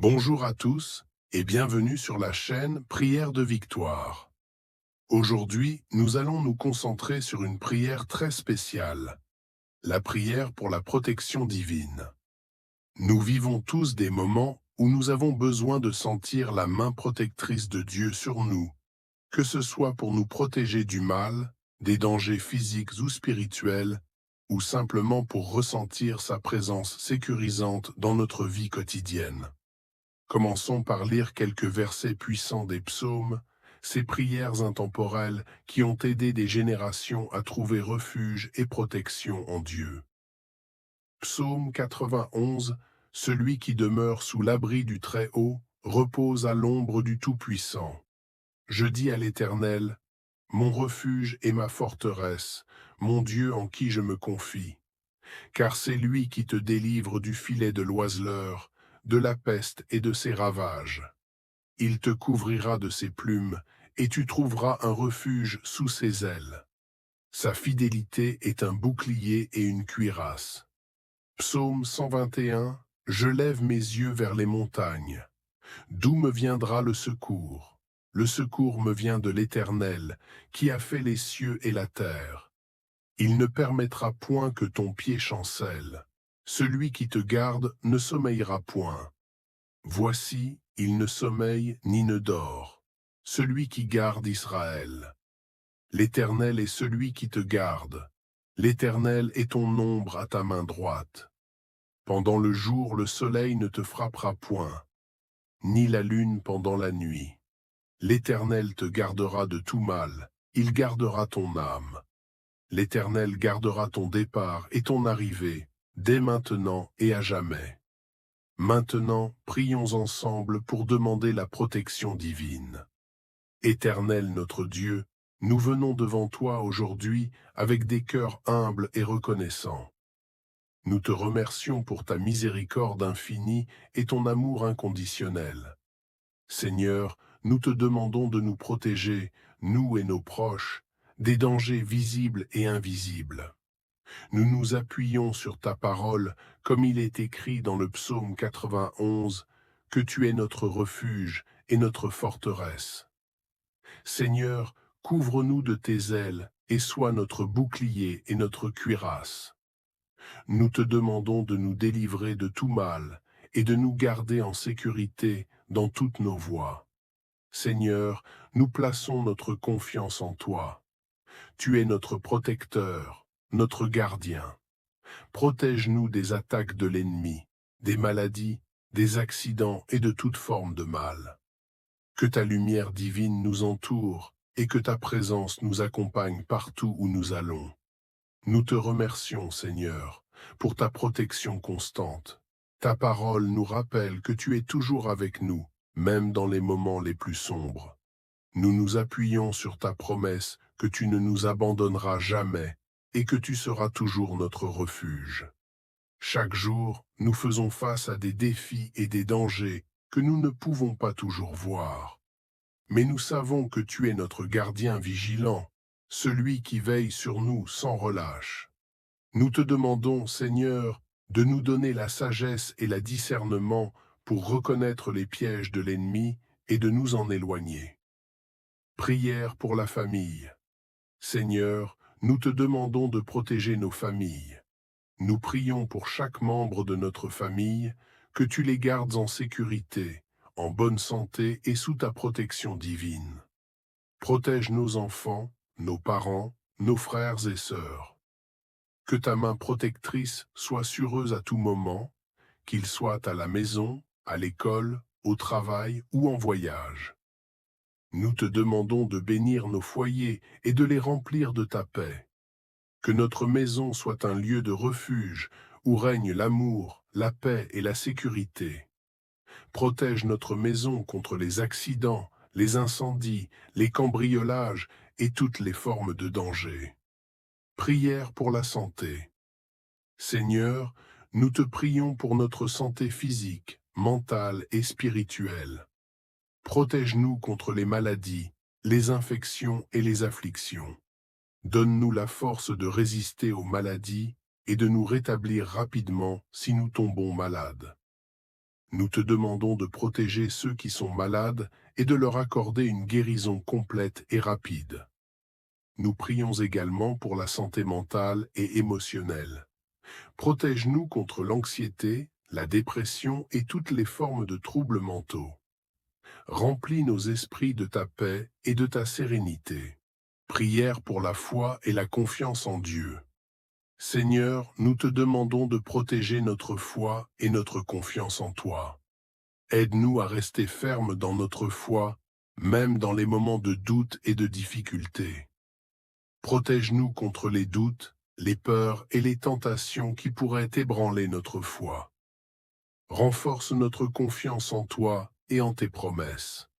Bonjour à tous et bienvenue sur la chaîne Prière de Victoire. Aujourd'hui, nous allons nous concentrer sur une prière très spéciale, la prière pour la protection divine. Nous vivons tous des moments où nous avons besoin de sentir la main protectrice de Dieu sur nous, que ce soit pour nous protéger du mal, des dangers physiques ou spirituels, ou simplement pour ressentir sa présence sécurisante dans notre vie quotidienne. Commençons par lire quelques versets puissants des psaumes, ces prières intemporelles qui ont aidé des générations à trouver refuge et protection en Dieu. Psaume 91, celui qui demeure sous l'abri du Très-Haut repose à l'ombre du Tout-Puissant. Je dis à l'Éternel, mon refuge et ma forteresse, mon Dieu en qui je me confie. Car c'est lui qui te délivre du filet de l'oiseleur, de la peste et de ses ravages. Il te couvrira de ses plumes, et tu trouveras un refuge sous ses ailes. Sa fidélité est un bouclier et une cuirasse. Psaume 121, je lève mes yeux vers les montagnes. D'où me viendra le secours? Le secours me vient de l'Éternel, qui a fait les cieux et la terre. Il ne permettra point que ton pied chancelle. Celui qui te garde ne sommeillera point. Voici, il ne sommeille ni ne dort, celui qui garde Israël. L'Éternel est celui qui te garde. L'Éternel est ton ombre à ta main droite. Pendant le jour, le soleil ne te frappera point, ni la lune pendant la nuit. L'Éternel te gardera de tout mal, il gardera ton âme. L'Éternel gardera ton départ et ton arrivée, dès maintenant et à jamais. Maintenant, prions ensemble pour demander la protection divine. Éternel notre Dieu, nous venons devant toi aujourd'hui avec des cœurs humbles et reconnaissants. Nous te remercions pour ta miséricorde infinie et ton amour inconditionnel. Seigneur, nous te demandons de nous protéger, nous et nos proches, des dangers visibles et invisibles. Nous nous appuyons sur ta parole, comme il est écrit dans le psaume 91, que tu es notre refuge et notre forteresse. Seigneur, couvre-nous de tes ailes et sois notre bouclier et notre cuirasse. Nous te demandons de nous délivrer de tout mal et de nous garder en sécurité dans toutes nos voies. Seigneur, nous plaçons notre confiance en toi. Tu es notre protecteur, notre gardien. Protège-nous des attaques de l'ennemi, des maladies, des accidents et de toute forme de mal. Que ta lumière divine nous entoure et que ta présence nous accompagne partout où nous allons. Nous te remercions, Seigneur, pour ta protection constante. Ta parole nous rappelle que tu es toujours avec nous, même dans les moments les plus sombres. Nous nous appuyons sur ta promesse que tu ne nous abandonneras jamais et que tu seras toujours notre refuge. Chaque jour, nous faisons face à des défis et des dangers que nous ne pouvons pas toujours voir. Mais nous savons que tu es notre gardien vigilant, celui qui veille sur nous sans relâche. Nous te demandons, Seigneur, de nous donner la sagesse et le discernement pour reconnaître les pièges de l'ennemi et de nous en éloigner. Prière pour la famille. Seigneur, nous te demandons de protéger nos familles. Nous prions pour chaque membre de notre famille, que tu les gardes en sécurité, en bonne santé et sous ta protection divine. Protège nos enfants, nos parents, nos frères et sœurs. Que ta main protectrice soit sur eux à tout moment, qu'ils soient à la maison, à l'école, au travail ou en voyage. Nous te demandons de bénir nos foyers et de les remplir de ta paix. Que notre maison soit un lieu de refuge où règne l'amour, la paix et la sécurité. Protège notre maison contre les accidents, les incendies, les cambriolages et toutes les formes de danger. Prière pour la santé. Seigneur, nous te prions pour notre santé physique, mentale et spirituelle. Protège-nous contre les maladies, les infections et les afflictions. Donne-nous la force de résister aux maladies et de nous rétablir rapidement si nous tombons malades. Nous te demandons de protéger ceux qui sont malades et de leur accorder une guérison complète et rapide. Nous prions également pour la santé mentale et émotionnelle. Protège-nous contre l'anxiété, la dépression et toutes les formes de troubles mentaux. Remplis nos esprits de ta paix et de ta sérénité. Prière pour la foi et la confiance en Dieu. Seigneur, nous te demandons de protéger notre foi et notre confiance en toi. Aide-nous à rester fermes dans notre foi, même dans les moments de doute et de difficulté. Protège-nous contre les doutes, les peurs et les tentations qui pourraient ébranler notre foi. Renforce notre confiance en toi et en tes promesses.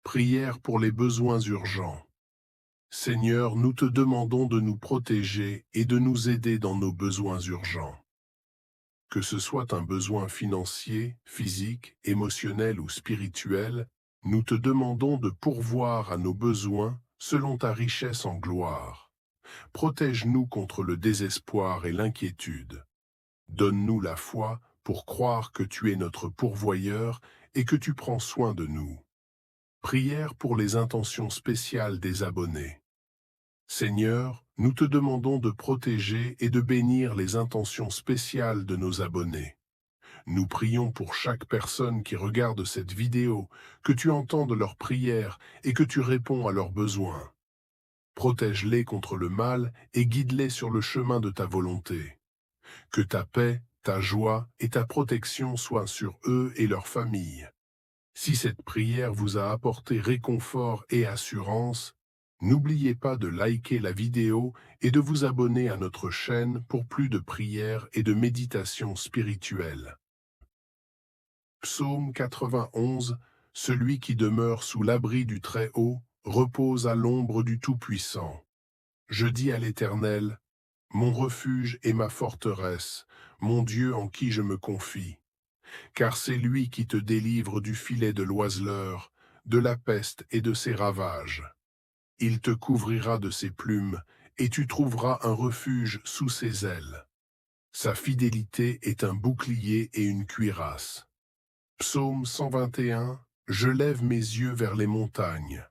Prière pour les besoins urgents. Seigneur, nous te demandons de nous protéger et de nous aider dans nos besoins urgents. Que ce soit un besoin financier, physique, émotionnel ou spirituel, nous te demandons de pourvoir à nos besoins selon ta richesse en gloire. Protège-nous contre le désespoir et l'inquiétude. Donne-nous la foi pour croire que tu es notre pourvoyeur et que tu prends soin de nous. Prière pour les intentions spéciales des abonnés. Seigneur, nous te demandons de protéger et de bénir les intentions spéciales de nos abonnés. Nous prions pour chaque personne qui regarde cette vidéo, que tu entendes leurs prières et que tu réponds à leurs besoins. Protège-les contre le mal et guide-les sur le chemin de ta volonté. Que ta paix, ta joie et ta protection soient sur eux et leurs familles. Si cette prière vous a apporté réconfort et assurance, n'oubliez pas de liker la vidéo et de vous abonner à notre chaîne pour plus de prières et de méditations spirituelles. Psaume 91. Celui qui demeure sous l'abri du Très-Haut repose à l'ombre du Tout-Puissant. Je dis à l'Éternel, mon refuge et ma forteresse, mon Dieu en qui je me confie. Car c'est lui qui te délivre du filet de l'oiseleur, de la peste et de ses ravages. Il te couvrira de ses plumes, et tu trouveras un refuge sous ses ailes. Sa fidélité est un bouclier et une cuirasse. Psaume 121. Je lève mes yeux vers les montagnes.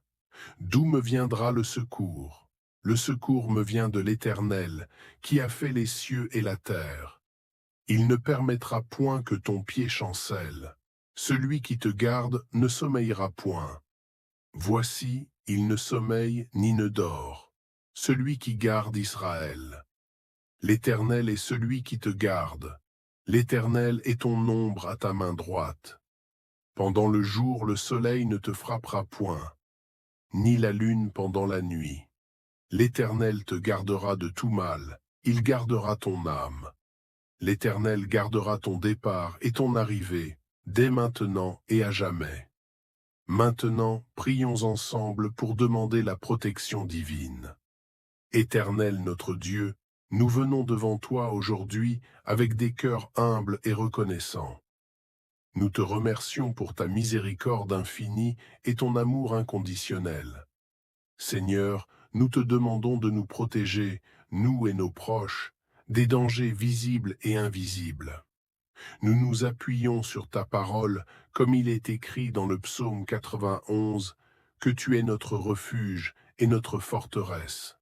D'où me viendra le secours? Le secours me vient de l'Éternel, qui a fait les cieux et la terre. Il ne permettra point que ton pied chancelle. Celui qui te garde ne sommeillera point. Voici, il ne sommeille ni ne dort. Celui qui garde Israël. L'Éternel est celui qui te garde. L'Éternel est ton ombre à ta main droite. Pendant le jour, le soleil ne te frappera point, ni la lune pendant la nuit. L'Éternel te gardera de tout mal, il gardera ton âme. L'Éternel gardera ton départ et ton arrivée, dès maintenant et à jamais. Maintenant, prions ensemble pour demander la protection divine. Éternel notre Dieu, nous venons devant toi aujourd'hui avec des cœurs humbles et reconnaissants. Nous te remercions pour ta miséricorde infinie et ton amour inconditionnel. Seigneur, nous te demandons de nous protéger, nous et nos proches, des dangers visibles et invisibles. Nous nous appuyons sur ta parole, comme il est écrit dans le psaume 91, que tu es notre refuge et notre forteresse.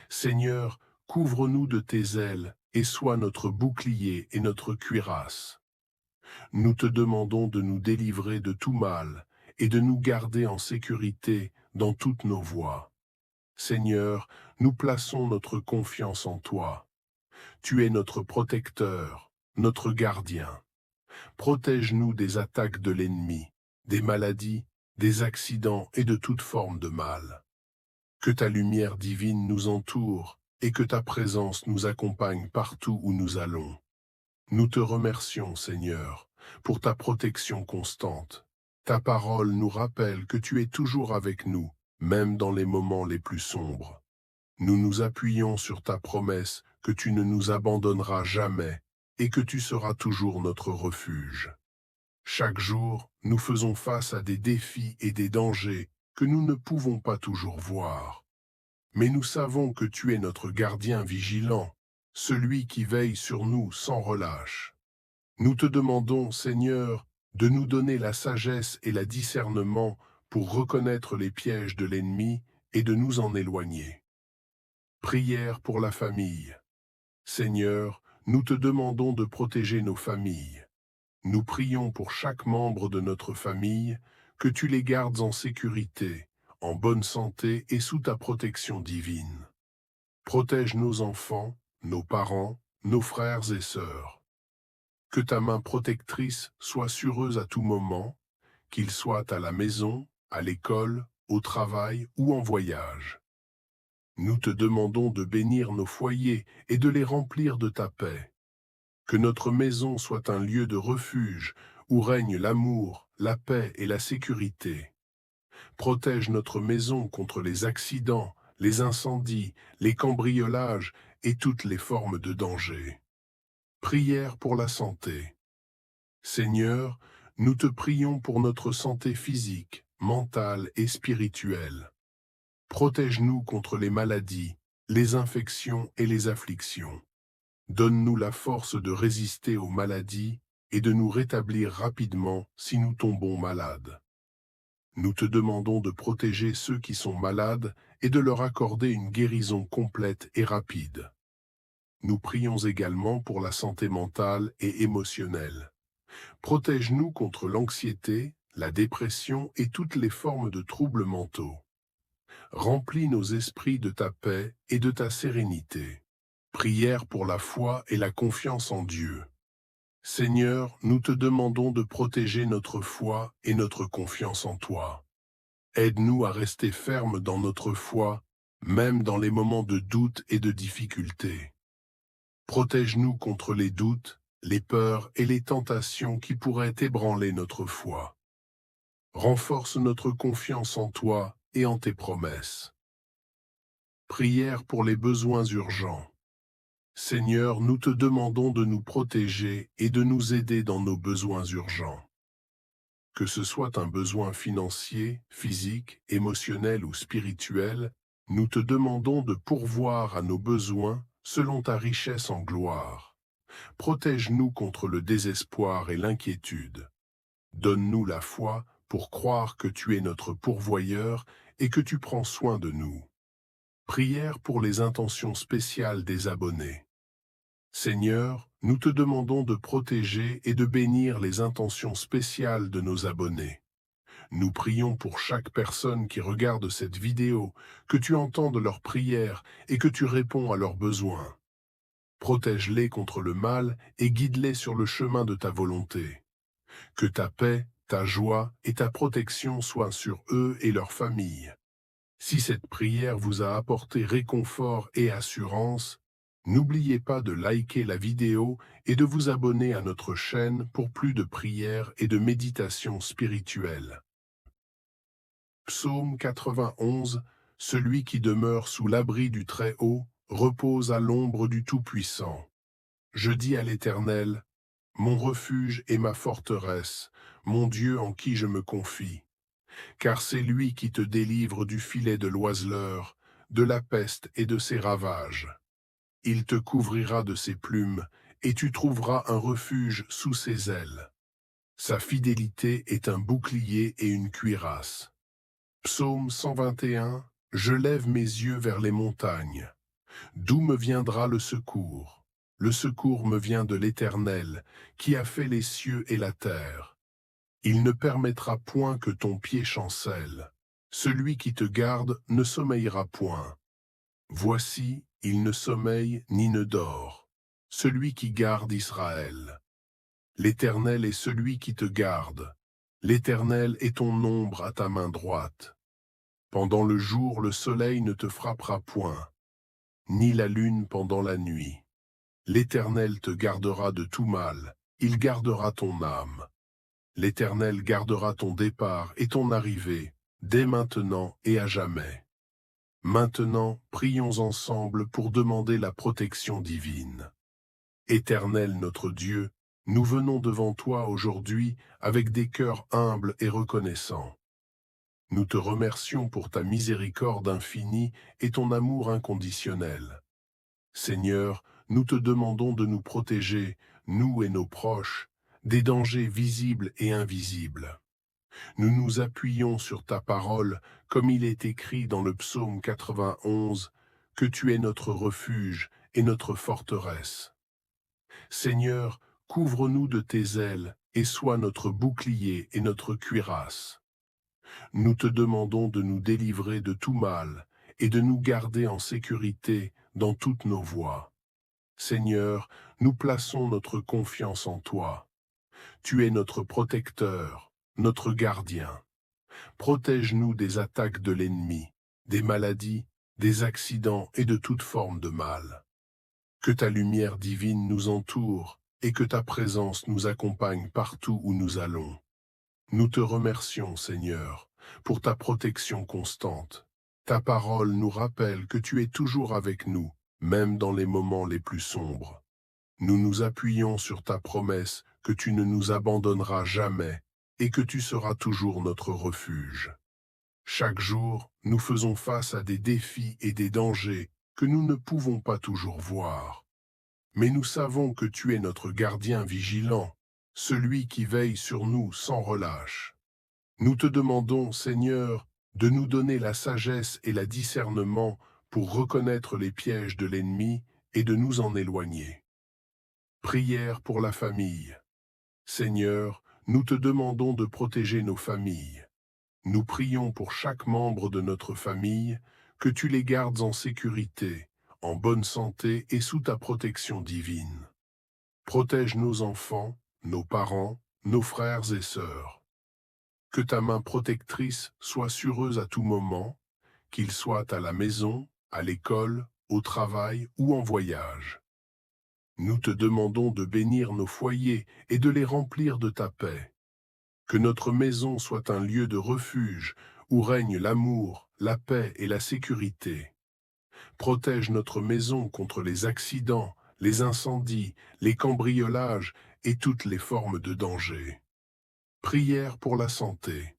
Seigneur, couvre-nous de tes ailes et sois notre bouclier et notre cuirasse. Nous te demandons de nous délivrer de tout mal et de nous garder en sécurité dans toutes nos voies. Seigneur, nous plaçons notre confiance en toi. Tu es notre protecteur, notre gardien. Protège-nous des attaques de l'ennemi, des maladies, des accidents et de toute forme de mal. Que ta lumière divine nous entoure et que ta présence nous accompagne partout où nous allons. Nous te remercions, Seigneur, pour ta protection constante. Ta parole nous rappelle que tu es toujours avec nous, même dans les moments les plus sombres. Nous nous appuyons sur ta promesse que tu ne nous abandonneras jamais et que tu seras toujours notre refuge. Chaque jour, nous faisons face à des défis et des dangers que nous ne pouvons pas toujours voir. Mais nous savons que tu es notre gardien vigilant, celui qui veille sur nous sans relâche. Nous te demandons, Seigneur, de nous donner la sagesse et le discernement pour reconnaître les pièges de l'ennemi et de nous en éloigner. Prière pour la famille. Seigneur, nous te demandons de protéger nos familles. Nous prions pour chaque membre de notre famille, que tu les gardes en sécurité, en bonne santé et sous ta protection divine. Protège nos enfants, nos parents, nos frères et sœurs. Que ta main protectrice soit sur eux à tout moment, qu'ils soient à la maison, à l'école, au travail ou en voyage. Nous te demandons de bénir nos foyers et de les remplir de ta paix. Que notre maison soit un lieu de refuge où règne l'amour, la paix et la sécurité. Protège notre maison contre les accidents, les incendies, les cambriolages et toutes les formes de danger. Prière pour la santé. Seigneur, nous te prions pour notre santé physique, mentale et spirituelle. Protège-nous contre les maladies, les infections et les afflictions. Donne-nous la force de résister aux maladies et de nous rétablir rapidement si nous tombons malades. Nous te demandons de protéger ceux qui sont malades et de leur accorder une guérison complète et rapide. Nous prions également pour la santé mentale et émotionnelle. Protège-nous contre l'anxiété, la dépression et toutes les formes de troubles mentaux. Remplis nos esprits de ta paix et de ta sérénité. Prière pour la foi et la confiance en Dieu. Seigneur, nous te demandons de protéger notre foi et notre confiance en toi. Aide-nous à rester fermes dans notre foi, même dans les moments de doute et de difficulté. Protège-nous contre les doutes, les peurs et les tentations qui pourraient ébranler notre foi. Renforce notre confiance en toi et en tes promesses. Prière pour les besoins urgents. Seigneur, nous te demandons de nous protéger et de nous aider dans nos besoins urgents. Que ce soit un besoin financier, physique, émotionnel ou spirituel, nous te demandons de pourvoir à nos besoins selon ta richesse en gloire. Protège-nous contre le désespoir et l'inquiétude. Donne-nous la foi pour croire que tu es notre pourvoyeur et que tu prends soin de nous. Prière pour les intentions spéciales des abonnés. Seigneur, nous te demandons de protéger et de bénir les intentions spéciales de nos abonnés. Nous prions pour chaque personne qui regarde cette vidéo, que tu entendes leurs prières et que tu réponds à leurs besoins. Protège-les contre le mal et guide-les sur le chemin de ta volonté. Que ta paix, ta joie et ta protection soient sur eux et leurs familles. Si cette prière vous a apporté réconfort et assurance, n'oubliez pas de liker la vidéo et de vous abonner à notre chaîne pour plus de prières et de méditations spirituelles. Psaume 91. Celui qui demeure sous l'abri du Très-Haut repose à l'ombre du Tout-Puissant. Je dis à l'Éternel, mon refuge et ma forteresse, mon Dieu en qui je me confie. Car c'est lui qui te délivre du filet de l'oiseleur, de la peste et de ses ravages. Il te couvrira de ses plumes, et tu trouveras un refuge sous ses ailes. Sa fidélité est un bouclier et une cuirasse. Psaume 121. Je lève mes yeux vers les montagnes. D'où me viendra le secours? Le secours me vient de l'Éternel, qui a fait les cieux et la terre. Il ne permettra point que ton pied chancelle. Celui qui te garde ne sommeillera point. Voici, il ne sommeille ni ne dort, celui qui garde Israël. L'Éternel est celui qui te garde. L'Éternel est ton ombre à ta main droite. Pendant le jour, le soleil ne te frappera point, ni la lune pendant la nuit. L'Éternel te gardera de tout mal, il gardera ton âme. L'Éternel gardera ton départ et ton arrivée, dès maintenant et à jamais. Maintenant, prions ensemble pour demander la protection divine. Éternel notre Dieu, nous venons devant toi aujourd'hui avec des cœurs humbles et reconnaissants. Nous te remercions pour ta miséricorde infinie et ton amour inconditionnel. Seigneur, nous te demandons de nous protéger, nous et nos proches, des dangers visibles et invisibles. Nous nous appuyons sur ta parole, comme il est écrit dans le psaume 91, que tu es notre refuge et notre forteresse. Seigneur, couvre-nous de tes ailes et sois notre bouclier et notre cuirasse. Nous te demandons de nous délivrer de tout mal et de nous garder en sécurité dans toutes nos voies. Seigneur, nous plaçons notre confiance en toi. Tu es notre protecteur, notre gardien. Protège-nous des attaques de l'ennemi, des maladies, des accidents et de toute forme de mal. Que ta lumière divine nous entoure et que ta présence nous accompagne partout où nous allons. Nous te remercions, Seigneur, pour ta protection constante. Ta parole nous rappelle que tu es toujours avec nous, même dans les moments les plus sombres. Nous nous appuyons sur ta promesse que tu ne nous abandonneras jamais et que tu seras toujours notre refuge. Chaque jour, nous faisons face à des défis et des dangers que nous ne pouvons pas toujours voir. Mais nous savons que tu es notre gardien vigilant, celui qui veille sur nous sans relâche. Nous te demandons, Seigneur, de nous donner la sagesse et le discernement pour reconnaître les pièges de l'ennemi et de nous en éloigner. Prière pour la famille. Seigneur, nous te demandons de protéger nos familles. Nous prions pour chaque membre de notre famille, que tu les gardes en sécurité, en bonne santé et sous ta protection divine. Protège nos enfants, nos parents, nos frères et sœurs. Que ta main protectrice soit sur eux à tout moment, qu'ils soient à la maison, à l'école, au travail ou en voyage. Nous te demandons de bénir nos foyers et de les remplir de ta paix. Que notre maison soit un lieu de refuge où règne l'amour, la paix et la sécurité. Protège notre maison contre les accidents, les incendies, les cambriolages et toutes les formes de danger. Prière pour la santé.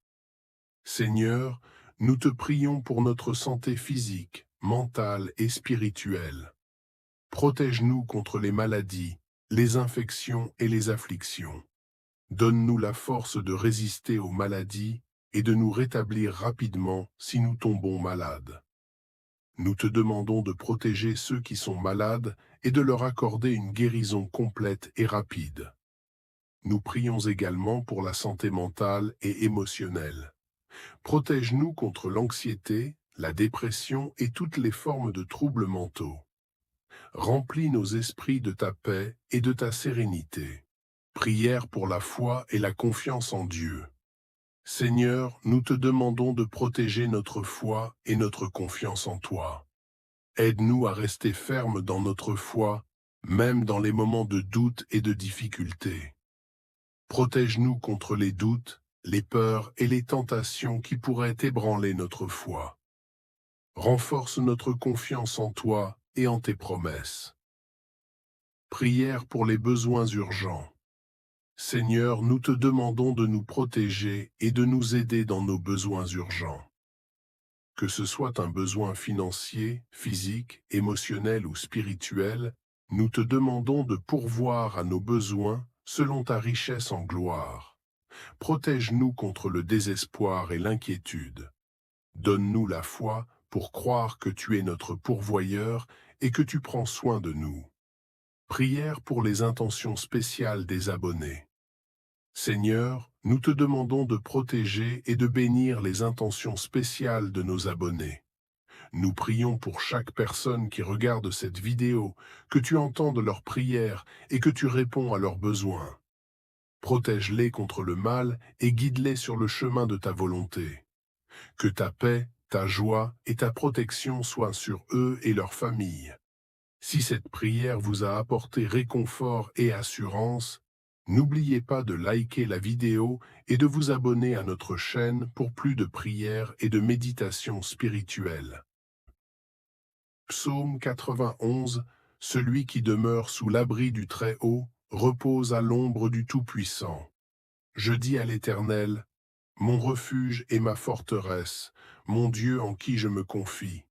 Seigneur, nous te prions pour notre santé physique, mentale et spirituelle. Protège-nous contre les maladies, les infections et les afflictions. Donne-nous la force de résister aux maladies et de nous rétablir rapidement si nous tombons malades. Nous te demandons de protéger ceux qui sont malades et de leur accorder une guérison complète et rapide. Nous prions également pour la santé mentale et émotionnelle. Protège-nous contre l'anxiété, la dépression et toutes les formes de troubles mentaux. Remplis nos esprits de ta paix et de ta sérénité. Prière pour la foi et la confiance en Dieu. Seigneur, nous te demandons de protéger notre foi et notre confiance en toi. Aide-nous à rester fermes dans notre foi, même dans les moments de doute et de difficulté. Protège-nous contre les doutes, les peurs et les tentations qui pourraient ébranler notre foi. Renforce notre confiance en toi et en tes promesses. Prière pour les besoins urgents. Seigneur, nous te demandons de nous protéger et de nous aider dans nos besoins urgents. Que ce soit un besoin financier, physique, émotionnel ou spirituel, nous te demandons de pourvoir à nos besoins selon ta richesse en gloire. Protège-nous contre le désespoir et l'inquiétude. Donne-nous la foi pour croire que tu es notre pourvoyeur et que tu prends soin de nous. Prière pour les intentions spéciales des abonnés. Seigneur, nous te demandons de protéger et de bénir les intentions spéciales de nos abonnés. Nous prions pour chaque personne qui regarde cette vidéo, que tu entendes leurs prières et que tu réponds à leurs besoins. Protège-les contre le mal et guide-les sur le chemin de ta volonté. Que ta paix, ta joie et ta protection soient sur eux et leurs familles. Si cette prière vous a apporté réconfort et assurance, n'oubliez pas de liker la vidéo et de vous abonner à notre chaîne pour plus de prières et de méditations spirituelles. Psaume 91, celui qui demeure sous l'abri du Très-Haut repose à l'ombre du Tout-Puissant. Je dis à l'Éternel, mon refuge et ma forteresse, mon Dieu en qui je me confie.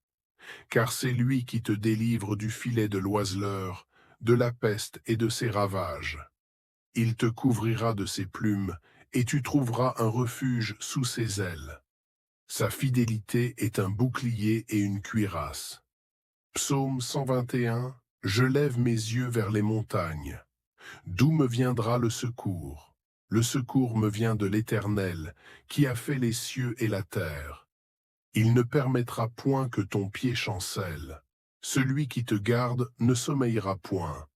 Car c'est lui qui te délivre du filet de l'oiseleur, de la peste et de ses ravages. Il te couvrira de ses plumes, et tu trouveras un refuge sous ses ailes. Sa fidélité est un bouclier et une cuirasse. Psaume 121. Je lève mes yeux vers les montagnes. D'où me viendra le secours? Le secours me vient de l'Éternel, qui a fait les cieux et la terre. Il ne permettra point que ton pied chancelle. Celui qui te garde ne sommeillera point.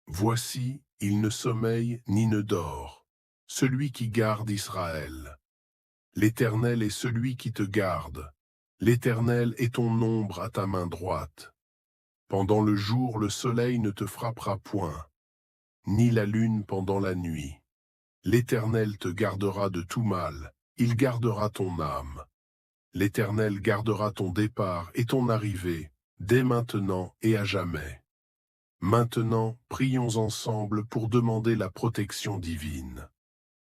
Voici, il ne sommeille ni ne dort, celui qui garde Israël. L'Éternel est celui qui te garde. L'Éternel est ton ombre à ta main droite. Pendant le jour, le soleil ne te frappera point, ni la lune pendant la nuit. L'Éternel te gardera de tout mal, il gardera ton âme. L'Éternel gardera ton départ et ton arrivée, dès maintenant et à jamais. Maintenant, prions ensemble pour demander la protection divine.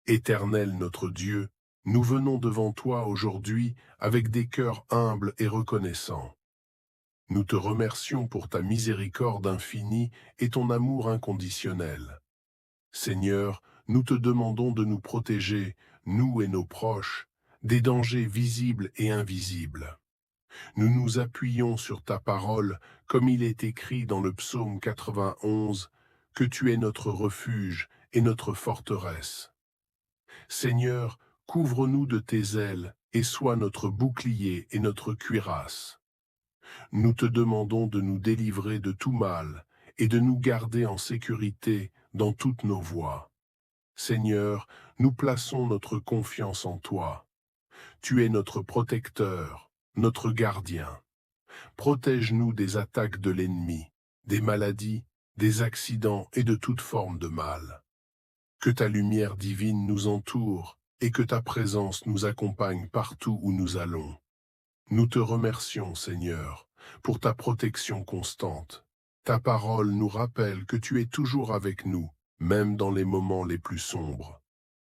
Éternel notre Dieu, nous venons devant toi aujourd'hui avec des cœurs humbles et reconnaissants. Nous te remercions pour ta miséricorde infinie et ton amour inconditionnel. Seigneur, nous te demandons de nous protéger, nous et nos proches, des dangers visibles et invisibles. Nous nous appuyons sur ta parole, comme il est écrit dans le psaume 91, que tu es notre refuge et notre forteresse. Seigneur, couvre-nous de tes ailes et sois notre bouclier et notre cuirasse. Nous te demandons de nous délivrer de tout mal et de nous garder en sécurité dans toutes nos voies. Seigneur, nous plaçons notre confiance en toi. Tu es notre protecteur, notre gardien. Protège-nous des attaques de l'ennemi, des maladies, des accidents et de toute forme de mal. Que ta lumière divine nous entoure et que ta présence nous accompagne partout où nous allons. Nous te remercions, Seigneur, pour ta protection constante. Ta parole nous rappelle que tu es toujours avec nous, même dans les moments les plus sombres.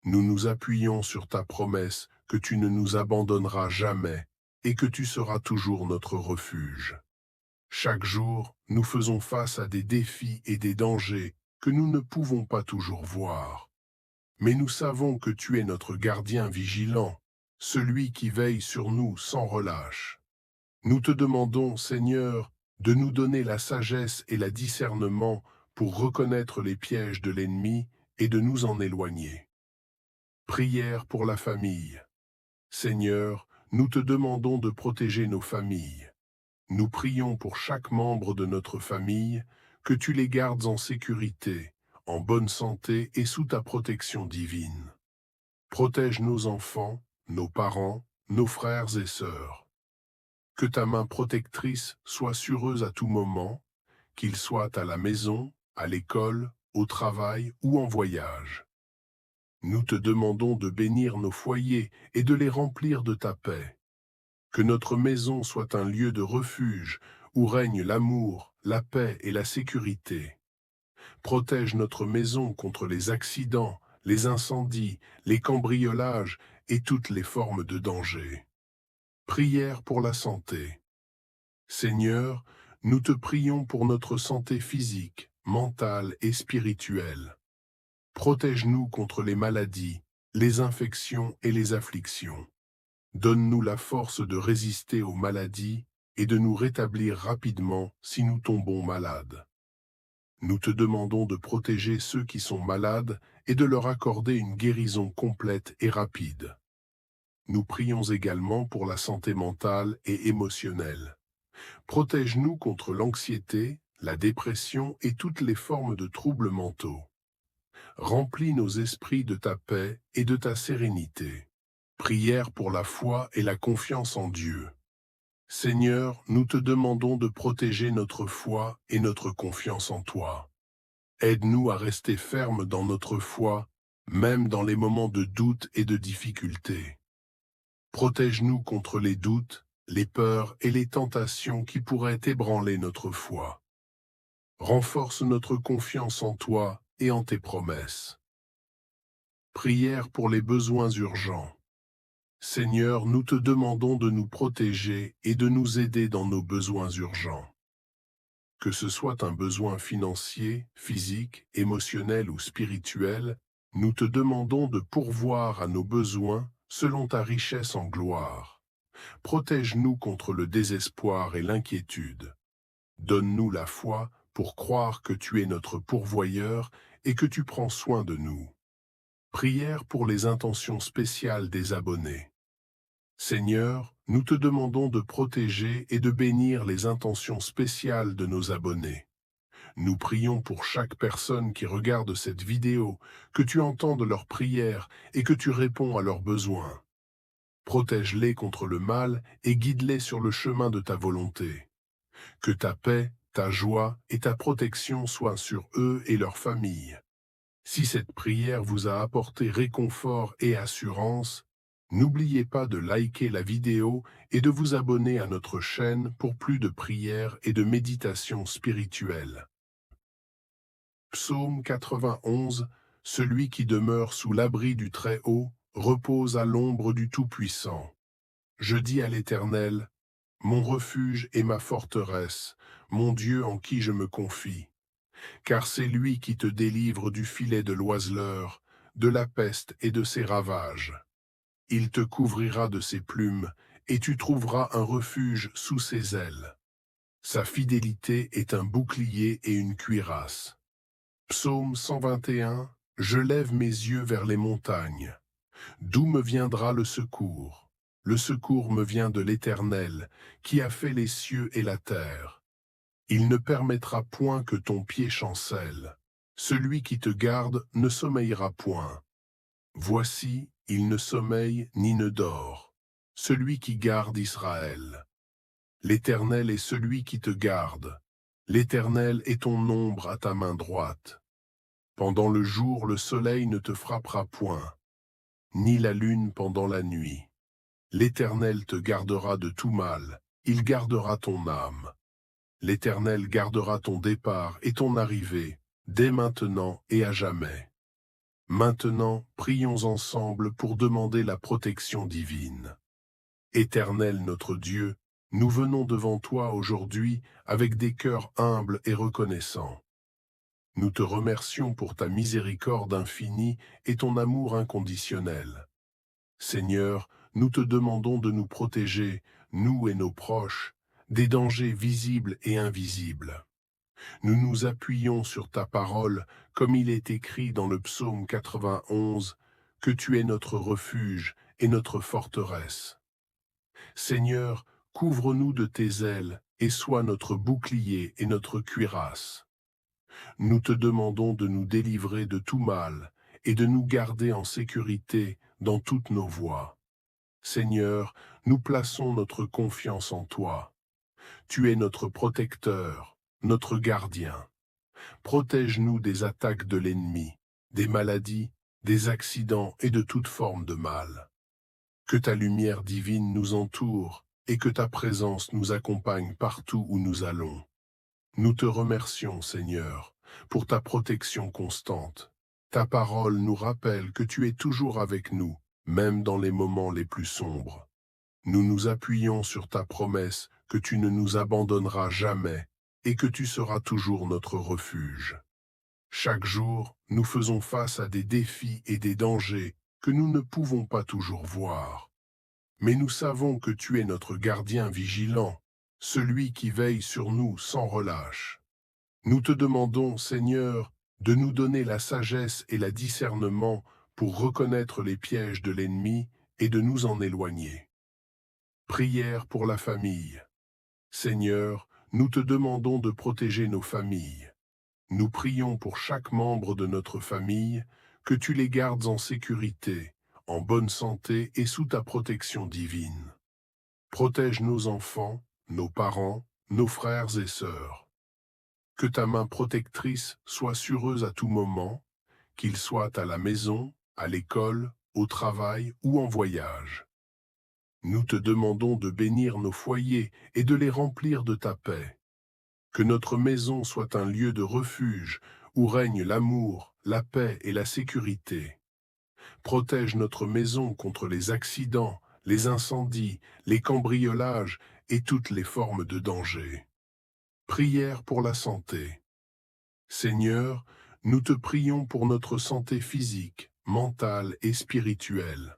Nous nous appuyons sur ta promesse que tu ne nous abandonneras jamais et que tu seras toujours notre refuge. Chaque jour, nous faisons face à des défis et des dangers que nous ne pouvons pas toujours voir. Mais nous savons que tu es notre gardien vigilant, celui qui veille sur nous sans relâche. Nous te demandons, Seigneur, de nous donner la sagesse et le discernement pour reconnaître les pièges de l'ennemi et de nous en éloigner. Prière pour la famille. Seigneur, nous te demandons de protéger nos familles. Nous prions pour chaque membre de notre famille, que tu les gardes en sécurité, en bonne santé et sous ta protection divine. Protège nos enfants, nos parents, nos frères et sœurs. Que ta main protectrice soit sur eux à tout moment, qu'ils soient à la maison, à l'école, au travail ou en voyage. Nous te demandons de bénir nos foyers et de les remplir de ta paix. Que notre maison soit un lieu de refuge où règne l'amour, la paix et la sécurité. Protège notre maison contre les accidents, les incendies, les cambriolages et toutes les formes de danger. Prière pour la santé. Seigneur, nous te prions pour notre santé physique, mentale et spirituelle. Protège-nous contre les maladies, les infections et les afflictions. Donne-nous la force de résister aux maladies et de nous rétablir rapidement si nous tombons malades. Nous te demandons de protéger ceux qui sont malades et de leur accorder une guérison complète et rapide. Nous prions également pour la santé mentale et émotionnelle. Protège-nous contre l'anxiété, la dépression et toutes les formes de troubles mentaux. Remplis nos esprits de ta paix et de ta sérénité. Prière pour la foi et la confiance en Dieu. Seigneur, nous te demandons de protéger notre foi et notre confiance en toi. Aide-nous à rester fermes dans notre foi, même dans les moments de doute et de difficulté. Protège-nous contre les doutes, les peurs et les tentations qui pourraient ébranler notre foi. Renforce notre confiance en toi et en tes promesses. Prière pour les besoins urgents. Seigneur, nous te demandons de nous protéger et de nous aider dans nos besoins urgents. Que ce soit un besoin financier, physique, émotionnel ou spirituel, nous te demandons de pourvoir à nos besoins selon ta richesse en gloire. Protège-nous contre le désespoir et l'inquiétude. Donne-nous la foi pour croire que tu es notre pourvoyeur et que tu prends soin de nous. Prière pour les intentions spéciales des abonnés. Seigneur, nous te demandons de protéger et de bénir les intentions spéciales de nos abonnés. Nous prions pour chaque personne qui regarde cette vidéo, que tu entendes leurs prières et que tu réponds à leurs besoins. Protège-les contre le mal et guide-les sur le chemin de ta volonté. Que ta paix, ta joie et ta protection soient sur eux et leurs familles. Si cette prière vous a apporté réconfort et assurance, n'oubliez pas de liker la vidéo et de vous abonner à notre chaîne pour plus de prières et de méditations spirituelles. Psaume 91, celui qui demeure sous l'abri du Très-Haut repose à l'ombre du Tout-Puissant. Je dis à l'Éternel, mon refuge et ma forteresse, mon Dieu en qui je me confie. Car c'est lui qui te délivre du filet de l'oiseleur, de la peste et de ses ravages. Il te couvrira de ses plumes, et tu trouveras un refuge sous ses ailes. Sa fidélité est un bouclier et une cuirasse. Psaume 121, je lève mes yeux vers les montagnes. D'où me viendra le secours? Le secours me vient de l'Éternel, qui a fait les cieux et la terre. Il ne permettra point que ton pied chancelle. Celui qui te garde ne sommeillera point. Voici, il ne sommeille ni ne dort. Celui qui garde Israël. L'Éternel est celui qui te garde. L'Éternel est ton ombre à ta main droite. Pendant le jour, le soleil ne te frappera point, ni la lune pendant la nuit. L'Éternel te gardera de tout mal, il gardera ton âme. L'Éternel gardera ton départ et ton arrivée, dès maintenant et à jamais. Maintenant, prions ensemble pour demander la protection divine. Éternel notre Dieu, nous venons devant toi aujourd'hui avec des cœurs humbles et reconnaissants. Nous te remercions pour ta miséricorde infinie et ton amour inconditionnel. Seigneur, nous te demandons de nous protéger, nous et nos proches, des dangers visibles et invisibles. Nous nous appuyons sur ta parole, comme il est écrit dans le psaume 91, que tu es notre refuge et notre forteresse. Seigneur, couvre-nous de tes ailes et sois notre bouclier et notre cuirasse. Nous te demandons de nous délivrer de tout mal et de nous garder en sécurité dans toutes nos voies. Seigneur, nous plaçons notre confiance en toi. Tu es notre protecteur, notre gardien. Protège-nous des attaques de l'ennemi, des maladies, des accidents et de toute forme de mal. Que ta lumière divine nous entoure et que ta présence nous accompagne partout où nous allons. Nous te remercions, Seigneur, pour ta protection constante. Ta parole nous rappelle que tu es toujours avec nous, même dans les moments les plus sombres. Nous nous appuyons sur ta promesse que tu ne nous abandonneras jamais et que tu seras toujours notre refuge. Chaque jour, nous faisons face à des défis et des dangers que nous ne pouvons pas toujours voir. Mais nous savons que tu es notre gardien vigilant, celui qui veille sur nous sans relâche. Nous te demandons, Seigneur, de nous donner la sagesse et le discernement pour reconnaître les pièges de l'ennemi et de nous en éloigner. Prière pour la famille. Seigneur, nous te demandons de protéger nos familles. Nous prions pour chaque membre de notre famille, que tu les gardes en sécurité, en bonne santé et sous ta protection divine. Protège nos enfants, nos parents, nos frères et sœurs. Que ta main protectrice soit sur eux à tout moment, qu'ils soient à la maison, à l'école, au travail ou en voyage. Nous te demandons de bénir nos foyers et de les remplir de ta paix. Que notre maison soit un lieu de refuge où règne l'amour, la paix et la sécurité. Protège notre maison contre les accidents, les incendies, les cambriolages et toutes les formes de danger. Prière pour la santé. Seigneur, nous te prions pour notre santé physique, mentale et spirituelle.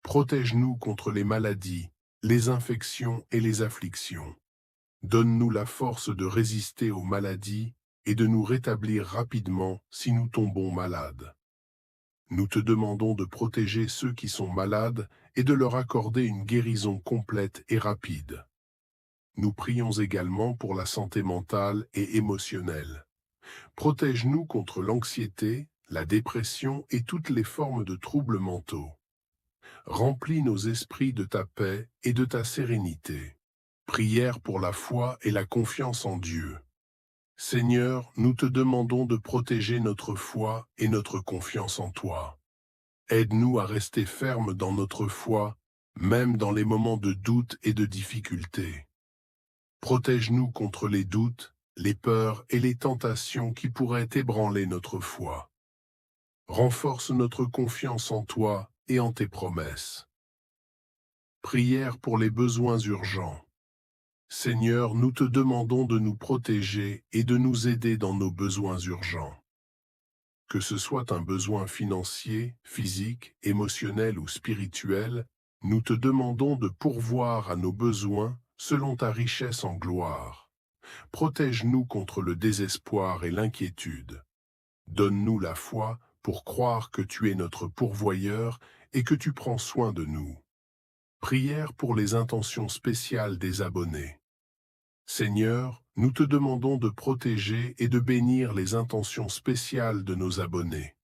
Protège-nous contre les maladies, les infections et les afflictions. Donne-nous la force de résister aux maladies et de nous rétablir rapidement si nous tombons malades. Nous te demandons de protéger ceux qui sont malades et de leur accorder une guérison complète et rapide. Nous prions également pour la santé mentale et émotionnelle. Protège-nous contre l'anxiété, la dépression et toutes les formes de troubles mentaux. Remplis nos esprits de ta paix et de ta sérénité. Prière pour la foi et la confiance en Dieu. Seigneur, nous te demandons de protéger notre foi et notre confiance en toi. Aide-nous à rester fermes dans notre foi, même dans les moments de doute et de difficulté. Protège-nous contre les doutes, les peurs et les tentations qui pourraient ébranler notre foi. Renforce notre confiance en toi et en tes promesses. Prière pour les besoins urgents. Seigneur, nous te demandons de nous protéger et de nous aider dans nos besoins urgents. Que ce soit un besoin financier, physique, émotionnel ou spirituel, nous te demandons de pourvoir à nos besoins selon ta richesse en gloire. Protège-nous contre le désespoir et l'inquiétude. Donne-nous la foi pour croire que tu es notre pourvoyeur et que tu prends soin de nous. Prière pour les intentions spéciales des abonnés. Seigneur, nous te demandons de protéger et de bénir les intentions spéciales de nos abonnés.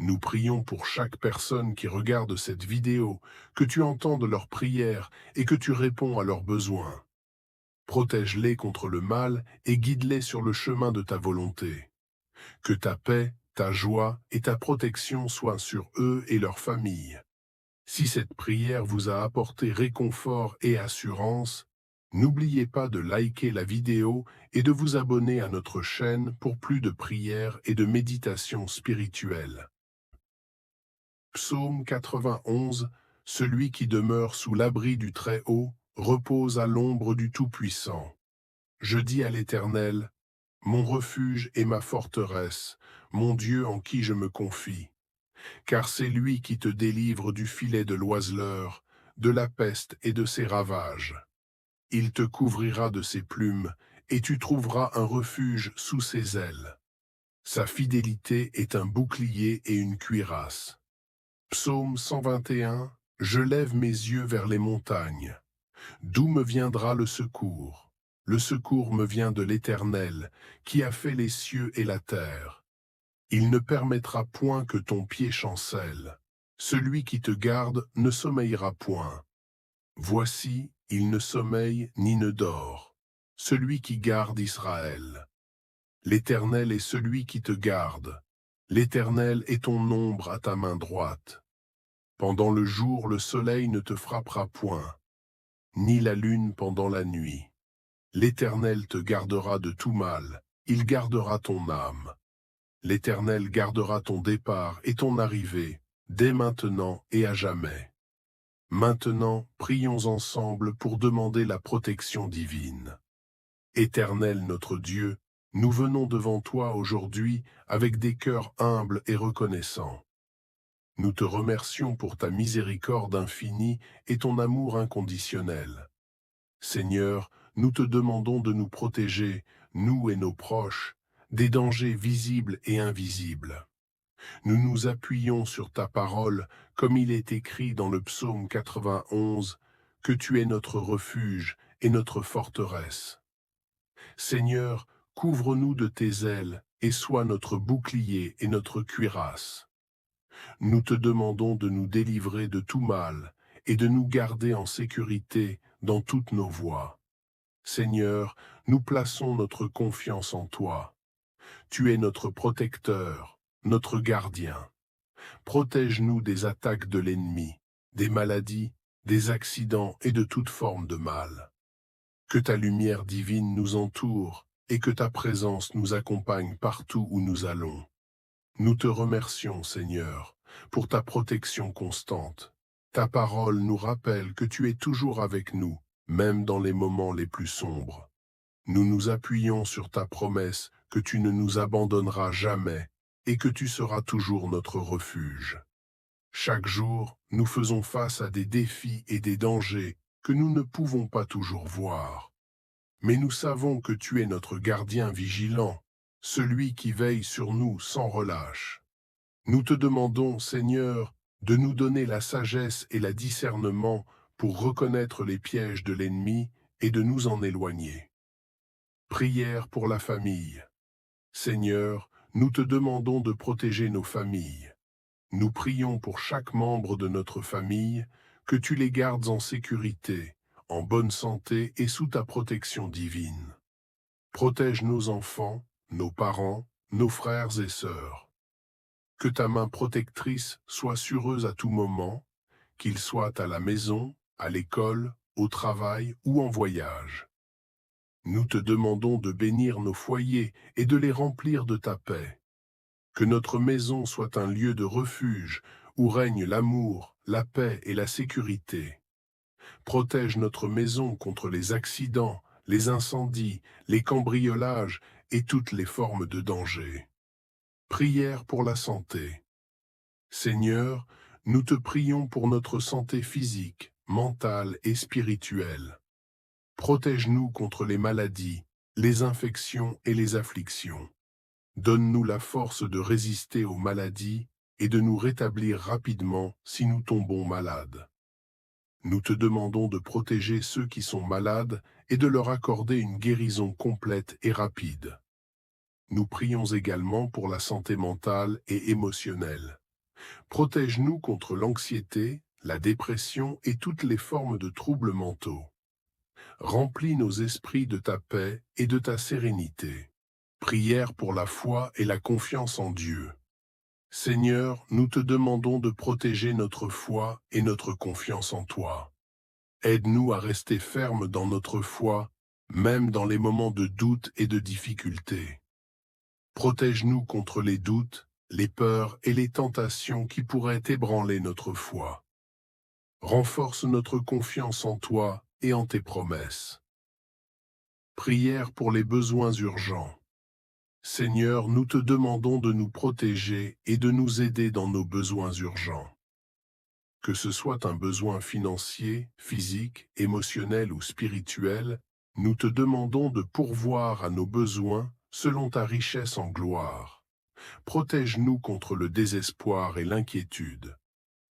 Nous prions pour chaque personne qui regarde cette vidéo, que tu entendes leurs prières et que tu réponds à leurs besoins. Protège-les contre le mal et guide-les sur le chemin de ta volonté. Que ta paix, ta joie et ta protection soient sur eux et leurs familles. Si cette prière vous a apporté réconfort et assurance, n'oubliez pas de liker la vidéo et de vous abonner à notre chaîne pour plus de prières et de méditations spirituelles. Psaume 91, celui qui demeure sous l'abri du Très-Haut repose à l'ombre du Tout-Puissant. Je dis à l'Éternel, mon refuge et ma forteresse, mon Dieu en qui je me confie. Car c'est lui qui te délivre du filet de l'oiseleur, de la peste et de ses ravages. Il te couvrira de ses plumes, et tu trouveras un refuge sous ses ailes. Sa fidélité est un bouclier et une cuirasse. Psaume 121, je lève mes yeux vers les montagnes. D'où me viendra le secours? Le secours me vient de l'Éternel, qui a fait les cieux et la terre. Il ne permettra point que ton pied chancelle. Celui qui te garde ne sommeillera point. Voici, il ne sommeille ni ne dort. Celui qui garde Israël. L'Éternel est celui qui te garde. L'Éternel est ton ombre à ta main droite. Pendant le jour, le soleil ne te frappera point, ni la lune pendant la nuit. L'Éternel te gardera de tout mal, il gardera ton âme. L'Éternel gardera ton départ et ton arrivée, dès maintenant et à jamais. Maintenant, prions ensemble pour demander la protection divine. Éternel notre Dieu, nous venons devant toi aujourd'hui avec des cœurs humbles et reconnaissants. Nous te remercions pour ta miséricorde infinie et ton amour inconditionnel. Seigneur, nous te demandons de nous protéger, nous et nos proches, des dangers visibles et invisibles. Nous nous appuyons sur ta parole, comme il est écrit dans le psaume 91, que tu es notre refuge et notre forteresse. Seigneur, couvre-nous de tes ailes et sois notre bouclier et notre cuirasse. Nous te demandons de nous délivrer de tout mal et de nous garder en sécurité dans toutes nos voies. Seigneur, nous plaçons notre confiance en toi. Tu es notre protecteur, notre gardien. Protège-nous des attaques de l'ennemi, des maladies, des accidents et de toute forme de mal. Que ta lumière divine nous entoure et que ta présence nous accompagne partout où nous allons. Nous te remercions, Seigneur, pour ta protection constante. Ta parole nous rappelle que tu es toujours avec nous, même dans les moments les plus sombres. Nous nous appuyons sur ta promesse que tu ne nous abandonneras jamais et que tu seras toujours notre refuge. Chaque jour, nous faisons face à des défis et des dangers que nous ne pouvons pas toujours voir. Mais nous savons que tu es notre gardien vigilant, celui qui veille sur nous sans relâche. Nous te demandons, Seigneur, de nous donner la sagesse et le discernement pour reconnaître les pièges de l'ennemi et de nous en éloigner. Prière pour la famille. Seigneur, nous te demandons de protéger nos familles. Nous prions pour chaque membre de notre famille, que tu les gardes en sécurité, en bonne santé et sous ta protection divine. Protège nos enfants, nos parents, nos frères et sœurs. Que ta main protectrice soit sur eux à tout moment, qu'ils soient à la maison, à l'école, au travail ou en voyage. Nous te demandons de bénir nos foyers et de les remplir de ta paix. Que notre maison soit un lieu de refuge où règne l'amour, la paix et la sécurité. Protège notre maison contre les accidents, les incendies, les cambriolages et toutes les formes de danger. Prière pour la santé. Seigneur, nous te prions pour notre santé physique, mentale et spirituelle. Protège-nous contre les maladies, les infections et les afflictions. Donne-nous la force de résister aux maladies et de nous rétablir rapidement si nous tombons malades. Nous te demandons de protéger ceux qui sont malades et de leur accorder une guérison complète et rapide. Nous prions également pour la santé mentale et émotionnelle. Protège-nous contre l'anxiété, la dépression et toutes les formes de troubles mentaux. Remplis nos esprits de ta paix et de ta sérénité. Prière pour la foi et la confiance en Dieu. Seigneur, nous te demandons de protéger notre foi et notre confiance en toi. Aide-nous à rester fermes dans notre foi, même dans les moments de doute et de difficulté. Protège-nous contre les doutes, les peurs et les tentations qui pourraient ébranler notre foi. Renforce notre confiance en toi et en tes promesses. Prière pour les besoins urgents. Seigneur, nous te demandons de nous protéger et de nous aider dans nos besoins urgents. Que ce soit un besoin financier, physique, émotionnel ou spirituel, nous te demandons de pourvoir à nos besoins selon ta richesse en gloire. Protège-nous contre le désespoir et l'inquiétude.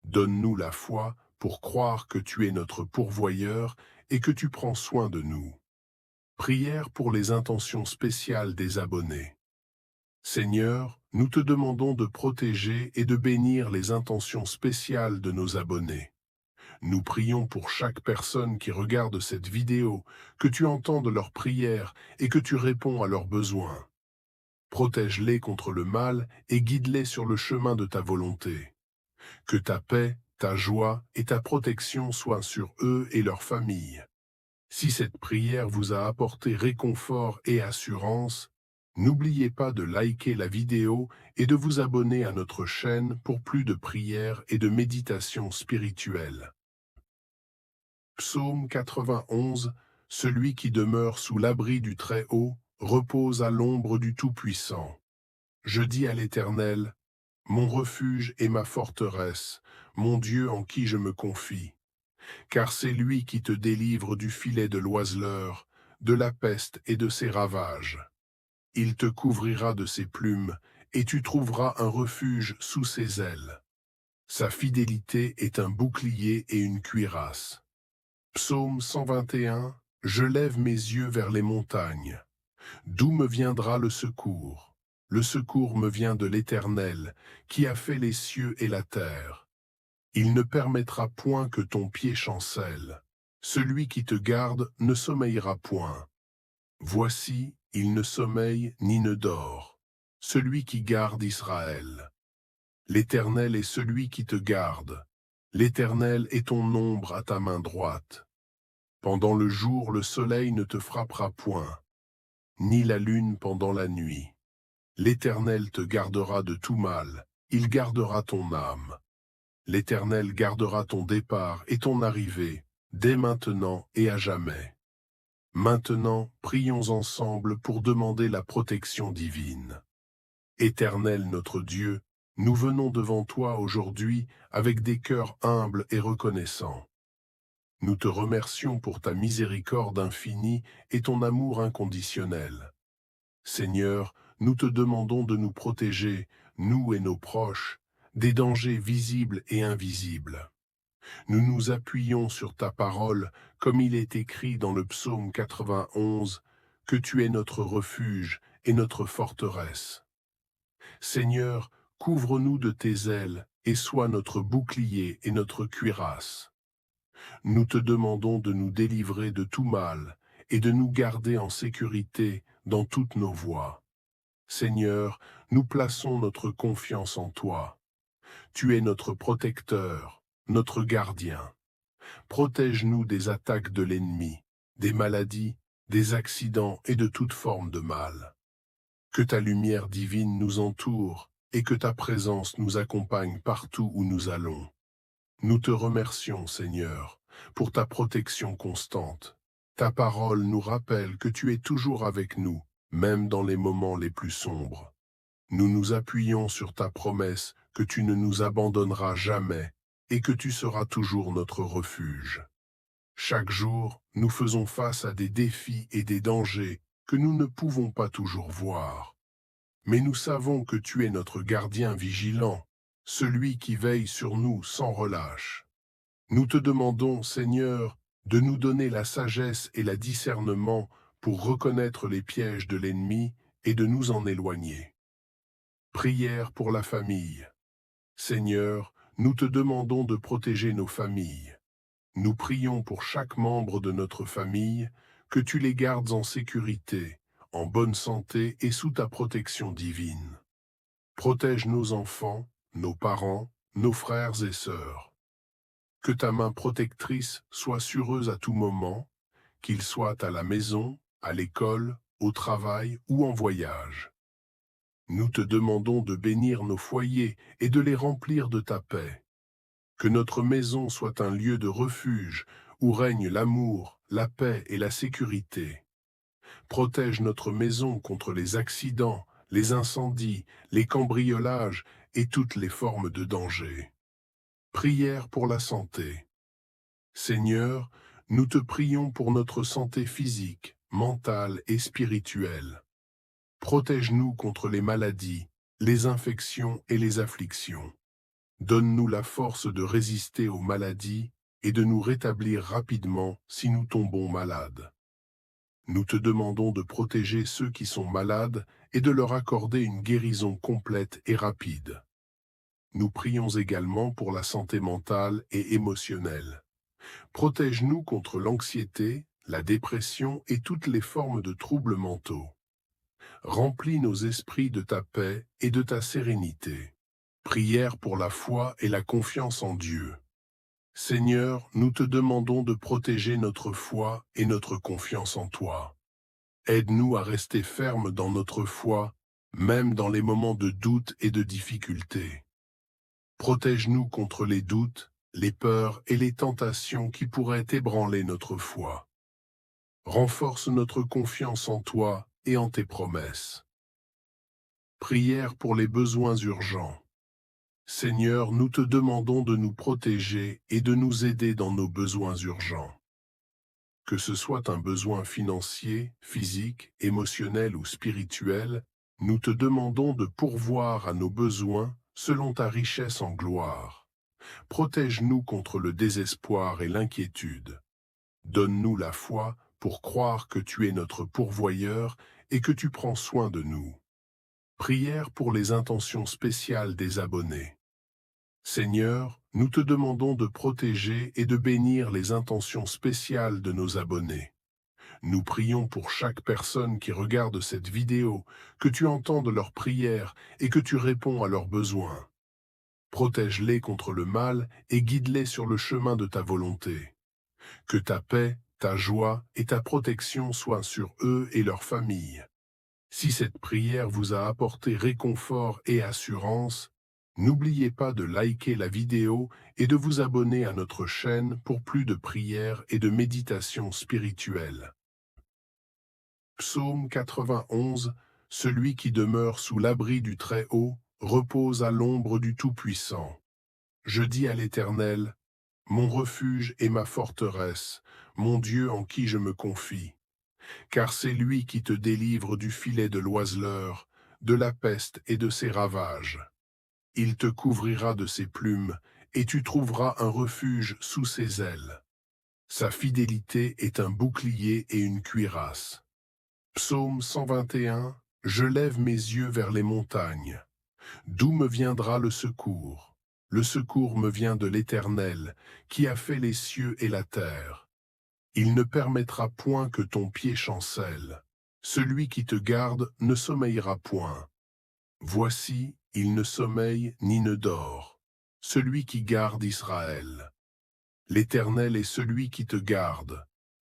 Donne-nous la foi pour croire que tu es notre pourvoyeur et que tu prends soin de nous. Prière pour les intentions spéciales des abonnés. Seigneur, nous te demandons de protéger et de bénir les intentions spéciales de nos abonnés. Nous prions pour chaque personne qui regarde cette vidéo, que tu entendes leurs prières et que tu réponds à leurs besoins. Protège-les contre le mal et guide-les sur le chemin de ta volonté. Que ta paix, ta joie et ta protection soient sur eux et leurs familles. Si cette prière vous a apporté réconfort et assurance, n'oubliez pas de liker la vidéo et de vous abonner à notre chaîne pour plus de prières et de méditations spirituelles. Psaume 91, celui qui demeure sous l'abri du Très-Haut repose à l'ombre du Tout-Puissant. Je dis à l'Éternel, mon refuge et ma forteresse, mon Dieu en qui je me confie. Car c'est lui qui te délivre du filet de l'oiseleur, de la peste et de ses ravages. Il te couvrira de ses plumes, et tu trouveras un refuge sous ses ailes. Sa fidélité est un bouclier et une cuirasse. Psaume 121, je lève mes yeux vers les montagnes. D'où me viendra le secours? Le secours me vient de l'Éternel, qui a fait les cieux et la terre. Il ne permettra point que ton pied chancelle. Celui qui te garde ne sommeillera point. Voici, il ne sommeille ni ne dort, celui qui garde Israël. L'Éternel est celui qui te garde. L'Éternel est ton ombre à ta main droite. Pendant le jour, le soleil ne te frappera point, ni la lune pendant la nuit. L'Éternel te gardera de tout mal, il gardera ton âme. L'Éternel gardera ton départ et ton arrivée, dès maintenant et à jamais. Maintenant, prions ensemble pour demander la protection divine. Éternel notre Dieu, nous venons devant toi aujourd'hui avec des cœurs humbles et reconnaissants. Nous te remercions pour ta miséricorde infinie et ton amour inconditionnel. Seigneur, nous te demandons de nous protéger, nous et nos proches, des dangers visibles et invisibles. Nous nous appuyons sur ta parole, comme il est écrit dans le psaume 91, que tu es notre refuge et notre forteresse. Seigneur, couvre-nous de tes ailes et sois notre bouclier et notre cuirasse. Nous te demandons de nous délivrer de tout mal et de nous garder en sécurité dans toutes nos voies. Seigneur, nous plaçons notre confiance en toi. Tu es notre protecteur, notre gardien. Protège-nous des attaques de l'ennemi, des maladies, des accidents et de toute forme de mal. Que ta lumière divine nous entoure et que ta présence nous accompagne partout où nous allons. Nous te remercions, Seigneur, pour ta protection constante. Ta parole nous rappelle que tu es toujours avec nous, même dans les moments les plus sombres. Nous nous appuyons sur ta promesse que tu ne nous abandonneras jamais et que tu seras toujours notre refuge. Chaque jour, nous faisons face à des défis et des dangers que nous ne pouvons pas toujours voir. Mais nous savons que tu es notre gardien vigilant, celui qui veille sur nous sans relâche. Nous te demandons, Seigneur, de nous donner la sagesse et le discernement pour reconnaître les pièges de l'ennemi et de nous en éloigner. Prière pour la famille. Seigneur, nous te demandons de protéger nos familles. Nous prions pour chaque membre de notre famille, que tu les gardes en sécurité, en bonne santé et sous ta protection divine. Protège nos enfants, nos parents, nos frères et sœurs. Que ta main protectrice soit sur eux à tout moment, qu'ils soient à la maison, à l'école, au travail ou en voyage. Nous te demandons de bénir nos foyers et de les remplir de ta paix. Que notre maison soit un lieu de refuge où règne l'amour, la paix et la sécurité. Protège notre maison contre les accidents, les incendies, les cambriolages et toutes les formes de danger. Prière pour la santé. Seigneur, nous te prions pour notre santé physique, mentale et spirituelle. Protège-nous contre les maladies, les infections et les afflictions. Donne-nous la force de résister aux maladies et de nous rétablir rapidement si nous tombons malades. Nous te demandons de protéger ceux qui sont malades et de leur accorder une guérison complète et rapide. Nous prions également pour la santé mentale et émotionnelle. Protège-nous contre l'anxiété, la dépression et toutes les formes de troubles mentaux. Remplis nos esprits de ta paix et de ta sérénité. Prière pour la foi et la confiance en Dieu. Seigneur, nous te demandons de protéger notre foi et notre confiance en toi. Aide-nous à rester fermes dans notre foi, même dans les moments de doute et de difficulté. Protège-nous contre les doutes, les peurs et les tentations qui pourraient ébranler notre foi. Renforce notre confiance en toi et en tes promesses. Prière pour les besoins urgents. Seigneur, nous te demandons de nous protéger et de nous aider dans nos besoins urgents. Que ce soit un besoin financier, physique, émotionnel ou spirituel, nous te demandons de pourvoir à nos besoins selon ta richesse en gloire. Protège-nous contre le désespoir et l'inquiétude. Donne-nous la foi pour croire que tu es notre pourvoyeur et que tu prends soin de nous. Prière pour les intentions spéciales des abonnés. Seigneur, nous te demandons de protéger et de bénir les intentions spéciales de nos abonnés. Nous prions pour chaque personne qui regarde cette vidéo, que tu entendes leurs prières et que tu réponds à leurs besoins. Protège-les contre le mal et guide-les sur le chemin de ta volonté. Que ta paix, ta joie et ta protection soient sur eux et leurs familles. Si cette prière vous a apporté réconfort et assurance, n'oubliez pas de liker la vidéo et de vous abonner à notre chaîne pour plus de prières et de méditations spirituelles. Psaume 91, celui qui demeure sous l'abri du Très-Haut repose à l'ombre du Tout-Puissant. Je dis à l'Éternel, mon refuge et ma forteresse, mon Dieu en qui je me confie. Car c'est lui qui te délivre du filet de l'oiseleur, de la peste et de ses ravages. Il te couvrira de ses plumes, et tu trouveras un refuge sous ses ailes. Sa fidélité est un bouclier et une cuirasse. Psaume 121, je lève mes yeux vers les montagnes. D'où me viendra le secours? Le secours me vient de l'Éternel, qui a fait les cieux et la terre. Il ne permettra point que ton pied chancelle. Celui qui te garde ne sommeillera point. Voici, il ne sommeille ni ne dort. Celui qui garde Israël. L'Éternel est celui qui te garde.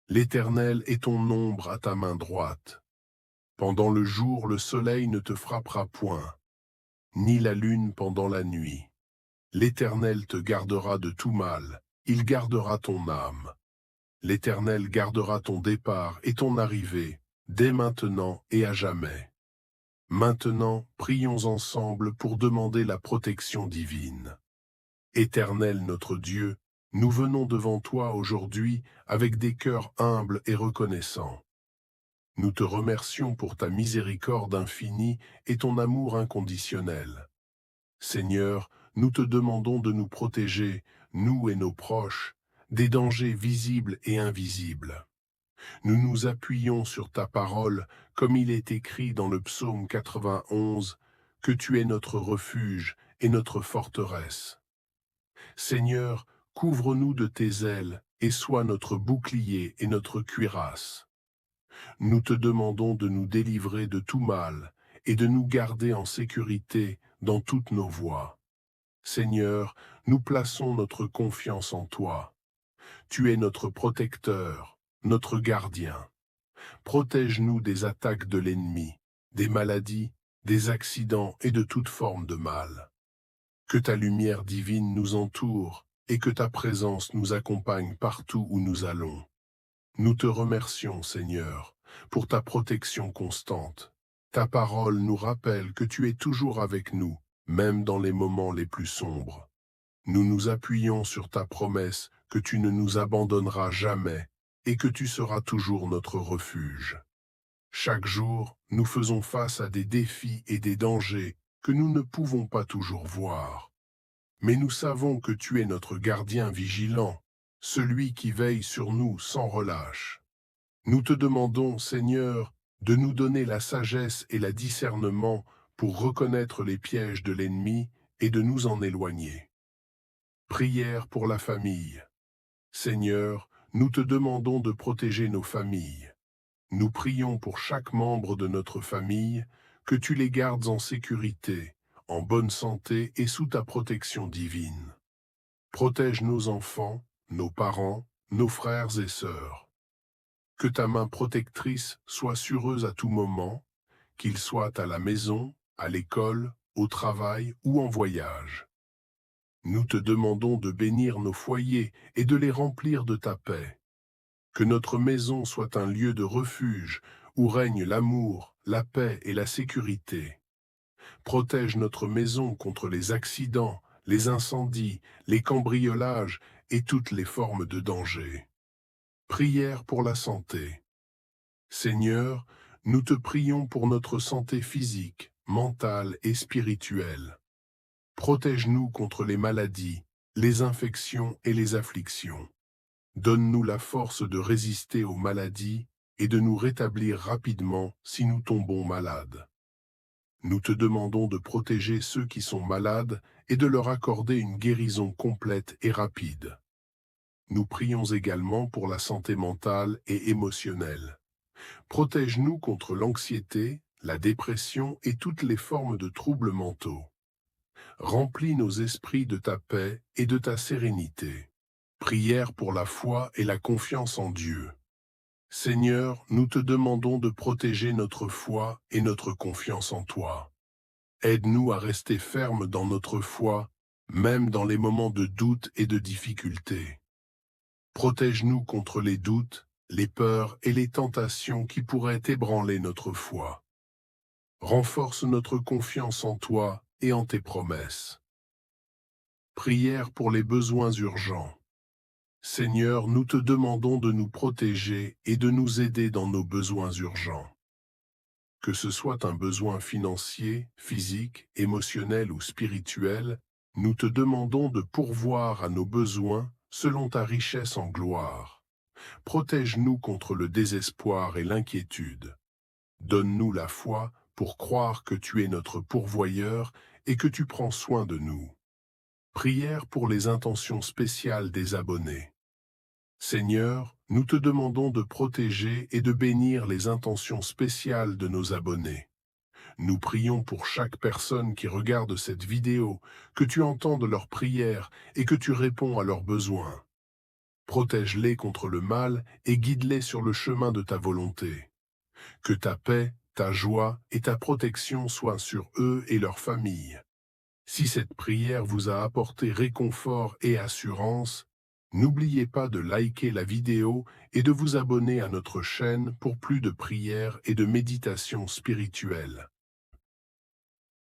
L'Éternel est ton ombre à ta main droite. Pendant le jour, le soleil ne te frappera point, ni la lune pendant la nuit. L'Éternel te gardera de tout mal, il gardera ton âme. L'Éternel gardera ton départ et ton arrivée, dès maintenant et à jamais. Maintenant, prions ensemble pour demander la protection divine. Éternel notre Dieu, nous venons devant toi aujourd'hui avec des cœurs humbles et reconnaissants. Nous te remercions pour ta miséricorde infinie et ton amour inconditionnel. Seigneur, nous te demandons de nous protéger, nous et nos proches, des dangers visibles et invisibles. Nous nous appuyons sur ta parole, comme il est écrit dans le psaume 91, que tu es notre refuge et notre forteresse. Seigneur, couvre-nous de tes ailes et sois notre bouclier et notre cuirasse. Nous te demandons de nous délivrer de tout mal et de nous garder en sécurité dans toutes nos voies. Seigneur, nous plaçons notre confiance en toi. Tu es notre protecteur, notre gardien. Protège-nous des attaques de l'ennemi, des maladies, des accidents et de toute forme de mal. Que ta lumière divine nous entoure et que ta présence nous accompagne partout où nous allons. Nous te remercions, Seigneur, pour ta protection constante. Ta parole nous rappelle que tu es toujours avec nous, même dans les moments les plus sombres. Nous nous appuyons sur ta promesse que tu ne nous abandonneras jamais et que tu seras toujours notre refuge. Chaque jour, nous faisons face à des défis et des dangers que nous ne pouvons pas toujours voir. Mais nous savons que tu es notre gardien vigilant, celui qui veille sur nous sans relâche. Nous te demandons, Seigneur, de nous donner la sagesse et le discernement pour reconnaître les pièges de l'ennemi et de nous en éloigner. Prière pour la famille. Seigneur, nous te demandons de protéger nos familles. Nous prions pour chaque membre de notre famille, que tu les gardes en sécurité, en bonne santé et sous ta protection divine. Protège nos enfants, nos parents, nos frères et sœurs. Que ta main protectrice soit sur eux à tout moment, qu'ils soient à la maison, à l'école, au travail ou en voyage. Nous te demandons de bénir nos foyers et de les remplir de ta paix. Que notre maison soit un lieu de refuge où règne l'amour, la paix et la sécurité. Protège notre maison contre les accidents, les incendies, les cambriolages et toutes les formes de danger. Prière pour la santé. Seigneur, nous te prions pour notre santé physique, mentale et spirituelle. Protège-nous contre les maladies, les infections et les afflictions. Donne-nous la force de résister aux maladies et de nous rétablir rapidement si nous tombons malades. Nous te demandons de protéger ceux qui sont malades et de leur accorder une guérison complète et rapide. Nous prions également pour la santé mentale et émotionnelle. Protège-nous contre l'anxiété, la dépression et toutes les formes de troubles mentaux. Remplis nos esprits de ta paix et de ta sérénité. Prière pour la foi et la confiance en Dieu. Seigneur, nous te demandons de protéger notre foi et notre confiance en toi. Aide-nous à rester fermes dans notre foi, même dans les moments de doute et de difficulté. Protège-nous contre les doutes, les peurs et les tentations qui pourraient ébranler notre foi. Renforce notre confiance en toi et en tes promesses. Prière pour les besoins urgents. Seigneur, nous te demandons de nous protéger et de nous aider dans nos besoins urgents. Que ce soit un besoin financier, physique, émotionnel ou spirituel, nous te demandons de pourvoir à nos besoins selon ta richesse en gloire. Protège-nous contre le désespoir et l'inquiétude. Donne-nous la foi pour croire que tu es notre pourvoyeur et que tu prends soin de nous. Prière pour les intentions spéciales des abonnés. Seigneur, nous te demandons de protéger et de bénir les intentions spéciales de nos abonnés. Nous prions pour chaque personne qui regarde cette vidéo, que tu entendes leurs prières et que tu réponds à leurs besoins. Protège-les contre le mal et guide-les sur le chemin de ta volonté. Que ta paix, ta joie et ta protection soient sur eux et leurs familles. Si cette prière vous a apporté réconfort et assurance, n'oubliez pas de liker la vidéo et de vous abonner à notre chaîne pour plus de prières et de méditations spirituelles.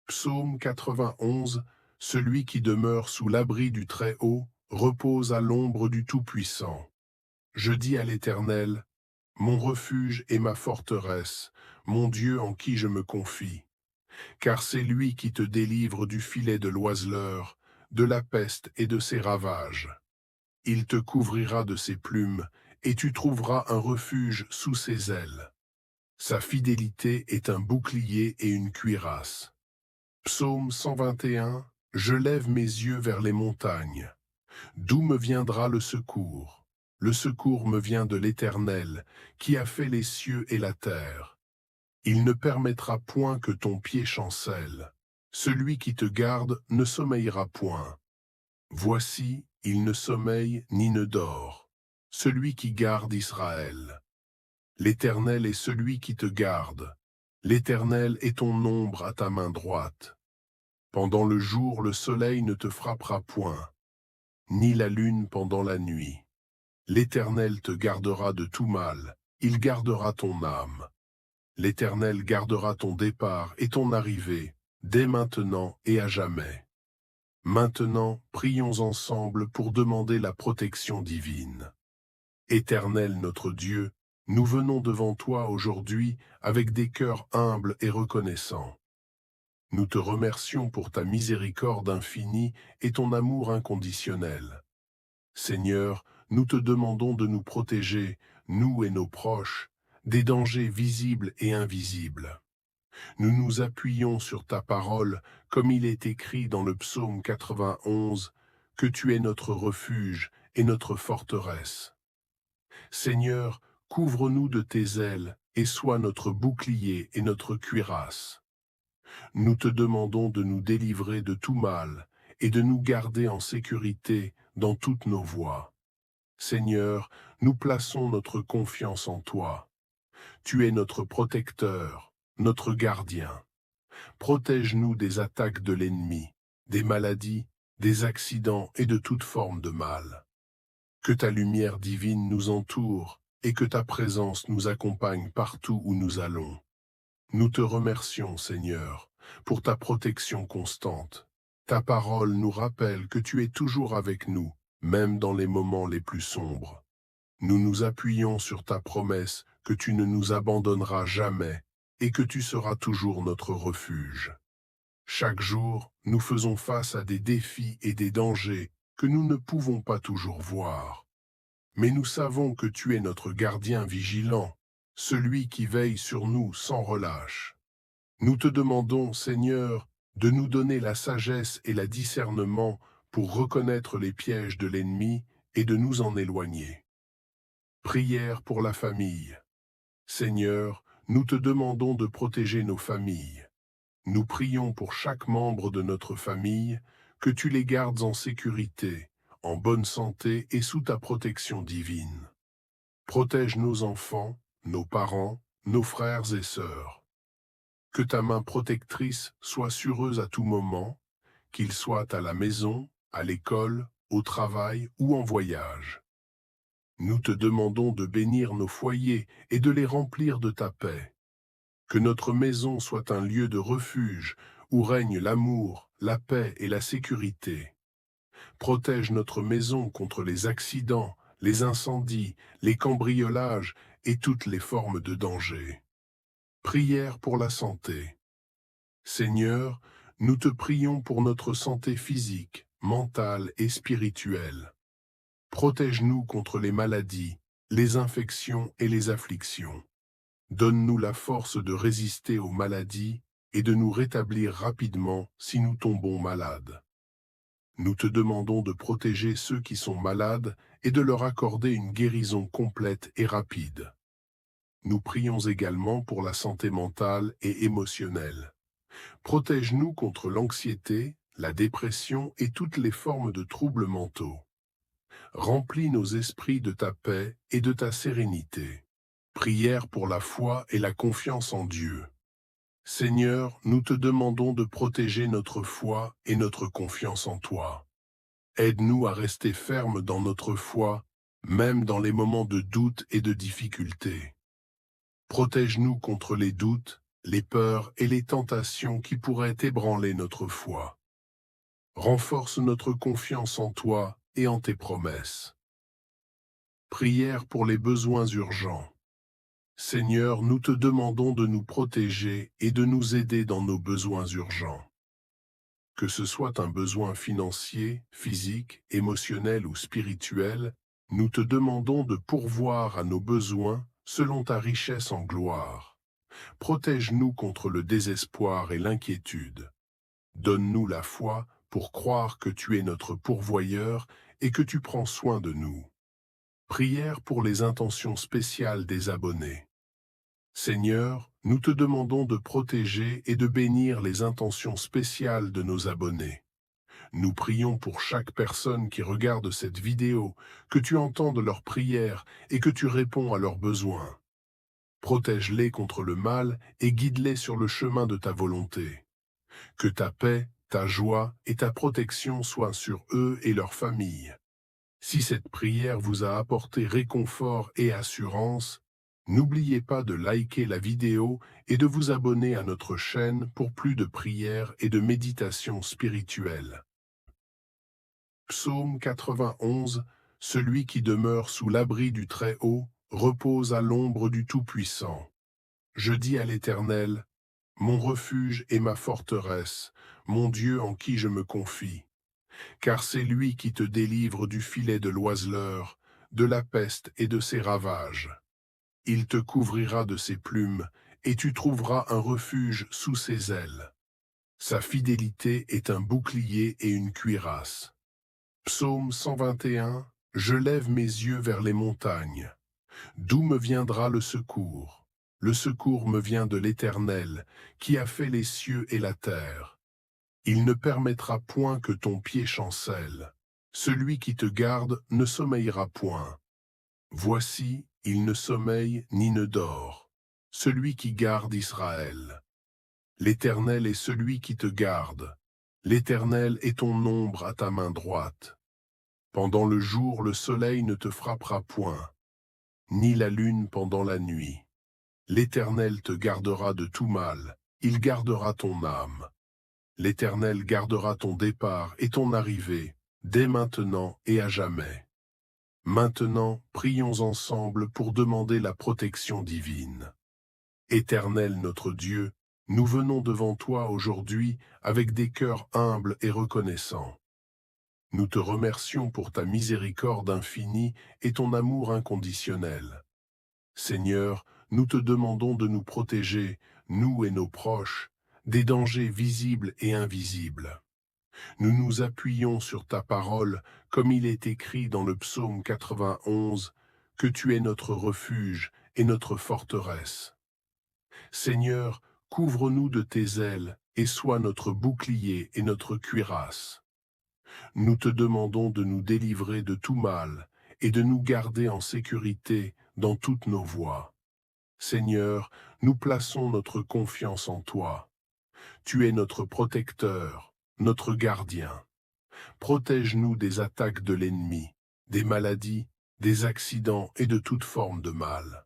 Psaume 91, celui qui demeure sous l'abri du Très-Haut repose à l'ombre du Tout-Puissant. Je dis à l'Éternel, mon refuge et ma forteresse, mon Dieu en qui je me confie. Car c'est lui qui te délivre du filet de l'oiseleur, de la peste et de ses ravages. Il te couvrira de ses plumes, et tu trouveras un refuge sous ses ailes. Sa fidélité est un bouclier et une cuirasse. Psaume 121, je lève mes yeux vers les montagnes. D'où me viendra le secours? Le secours me vient de l'Éternel, qui a fait les cieux et la terre. Il ne permettra point que ton pied chancelle. Celui qui te garde ne sommeillera point. Voici, il ne sommeille ni ne dort. Celui qui garde Israël. L'Éternel est celui qui te garde. L'Éternel est ton ombre à ta main droite. Pendant le jour, le soleil ne te frappera point, ni la lune pendant la nuit. L'Éternel te gardera de tout mal, il gardera ton âme. L'Éternel gardera ton départ et ton arrivée, dès maintenant et à jamais. Maintenant, prions ensemble pour demander la protection divine. Éternel notre Dieu, nous venons devant toi aujourd'hui avec des cœurs humbles et reconnaissants. Nous te remercions pour ta miséricorde infinie et ton amour inconditionnel. Seigneur, nous te demandons de nous protéger, nous et nos proches, des dangers visibles et invisibles. Nous nous appuyons sur ta parole, comme il est écrit dans le psaume 91, que tu es notre refuge et notre forteresse. Seigneur, couvre-nous de tes ailes et sois notre bouclier et notre cuirasse. Nous te demandons de nous délivrer de tout mal et de nous garder en sécurité dans toutes nos voies. Seigneur, nous plaçons notre confiance en toi. Tu es notre protecteur, notre gardien. Protège-nous des attaques de l'ennemi, des maladies, des accidents et de toute forme de mal. Que ta lumière divine nous entoure et que ta présence nous accompagne partout où nous allons. Nous te remercions, Seigneur, pour ta protection constante. Ta parole nous rappelle que tu es toujours avec nous, même dans les moments les plus sombres. Nous nous appuyons sur ta promesse que tu ne nous abandonneras jamais et que tu seras toujours notre refuge. Chaque jour, nous faisons face à des défis et des dangers que nous ne pouvons pas toujours voir. Mais nous savons que tu es notre gardien vigilant, celui qui veille sur nous sans relâche. Nous te demandons, Seigneur, de nous donner la sagesse et le discernement pour reconnaître les pièges de l'ennemi et de nous en éloigner. Prière pour la famille. Seigneur, nous te demandons de protéger nos familles. Nous prions pour chaque membre de notre famille, que tu les gardes en sécurité, en bonne santé et sous ta protection divine. Protège nos enfants, nos parents, nos frères et sœurs. Que ta main protectrice soit sur eux à tout moment, qu'ils soient à la maison, à l'école, au travail ou en voyage. Nous te demandons de bénir nos foyers et de les remplir de ta paix. Que notre maison soit un lieu de refuge où règne l'amour, la paix et la sécurité. Protège notre maison contre les accidents, les incendies, les cambriolages et toutes les formes de danger. Prière pour la santé. Seigneur, nous te prions pour notre santé physique, mentale et spirituelle. Protège-nous contre les maladies, les infections et les afflictions. Donne-nous la force de résister aux maladies et de nous rétablir rapidement si nous tombons malades. Nous te demandons de protéger ceux qui sont malades et de leur accorder une guérison complète et rapide. Nous prions également pour la santé mentale et émotionnelle. Protège-nous contre l'anxiété, la dépression et toutes les formes de troubles mentaux. Remplis nos esprits de ta paix et de ta sérénité. Prière pour la foi et la confiance en Dieu. Seigneur, nous te demandons de protéger notre foi et notre confiance en toi. Aide-nous à rester fermes dans notre foi, même dans les moments de doute et de difficulté. Protège-nous contre les doutes, les peurs et les tentations qui pourraient ébranler notre foi. Renforce notre confiance en toi et en tes promesses. Prière pour les besoins urgents. Seigneur, nous te demandons de nous protéger et de nous aider dans nos besoins urgents. Que ce soit un besoin financier, physique, émotionnel ou spirituel, nous te demandons de pourvoir à nos besoins selon ta richesse en gloire. Protège-nous contre le désespoir et l'inquiétude. Donne-nous la foi pour croire que tu es notre pourvoyeur et que tu prends soin de nous. Prière pour les intentions spéciales des abonnés. Seigneur, nous te demandons de protéger et de bénir les intentions spéciales de nos abonnés. Nous prions pour chaque personne qui regarde cette vidéo, que tu entendes leurs prières et que tu réponds à leurs besoins. Protège-les contre le mal et guide-les sur le chemin de ta volonté. Que ta paix, ta joie et ta protection soient sur eux et leurs familles. Si cette prière vous a apporté réconfort et assurance, n'oubliez pas de liker la vidéo et de vous abonner à notre chaîne pour plus de prières et de méditations spirituelles. Psaume 91, celui qui demeure sous l'abri du Très-Haut repose à l'ombre du Tout-Puissant. Je dis à l'Éternel, mon refuge et ma forteresse, mon Dieu en qui je me confie. Car c'est lui qui te délivre du filet de l'oiseleur, de la peste et de ses ravages. Il te couvrira de ses plumes, et tu trouveras un refuge sous ses ailes. Sa fidélité est un bouclier et une cuirasse. Psaume 121, je lève mes yeux vers les montagnes. D'où me viendra le secours? Le secours me vient de l'Éternel, qui a fait les cieux et la terre. Il ne permettra point que ton pied chancelle. Celui qui te garde ne sommeillera point. Voici, il ne sommeille ni ne dort, celui qui garde Israël. L'Éternel est celui qui te garde. L'Éternel est ton ombre à ta main droite. Pendant le jour, le soleil ne te frappera point, ni la lune pendant la nuit. L'Éternel te gardera de tout mal, il gardera ton âme. L'Éternel gardera ton départ et ton arrivée, dès maintenant et à jamais. Maintenant, prions ensemble pour demander la protection divine. Éternel notre Dieu, nous venons devant toi aujourd'hui avec des cœurs humbles et reconnaissants. Nous te remercions pour ta miséricorde infinie et ton amour inconditionnel. Seigneur, nous te demandons de nous protéger, nous et nos proches, des dangers visibles et invisibles. Nous nous appuyons sur ta parole, comme il est écrit dans le psaume 91, que tu es notre refuge et notre forteresse. Seigneur, couvre-nous de tes ailes et sois notre bouclier et notre cuirasse. Nous te demandons de nous délivrer de tout mal et de nous garder en sécurité dans toutes nos voies. Seigneur, nous plaçons notre confiance en toi. Tu es notre protecteur, notre gardien. Protège-nous des attaques de l'ennemi, des maladies, des accidents et de toute forme de mal.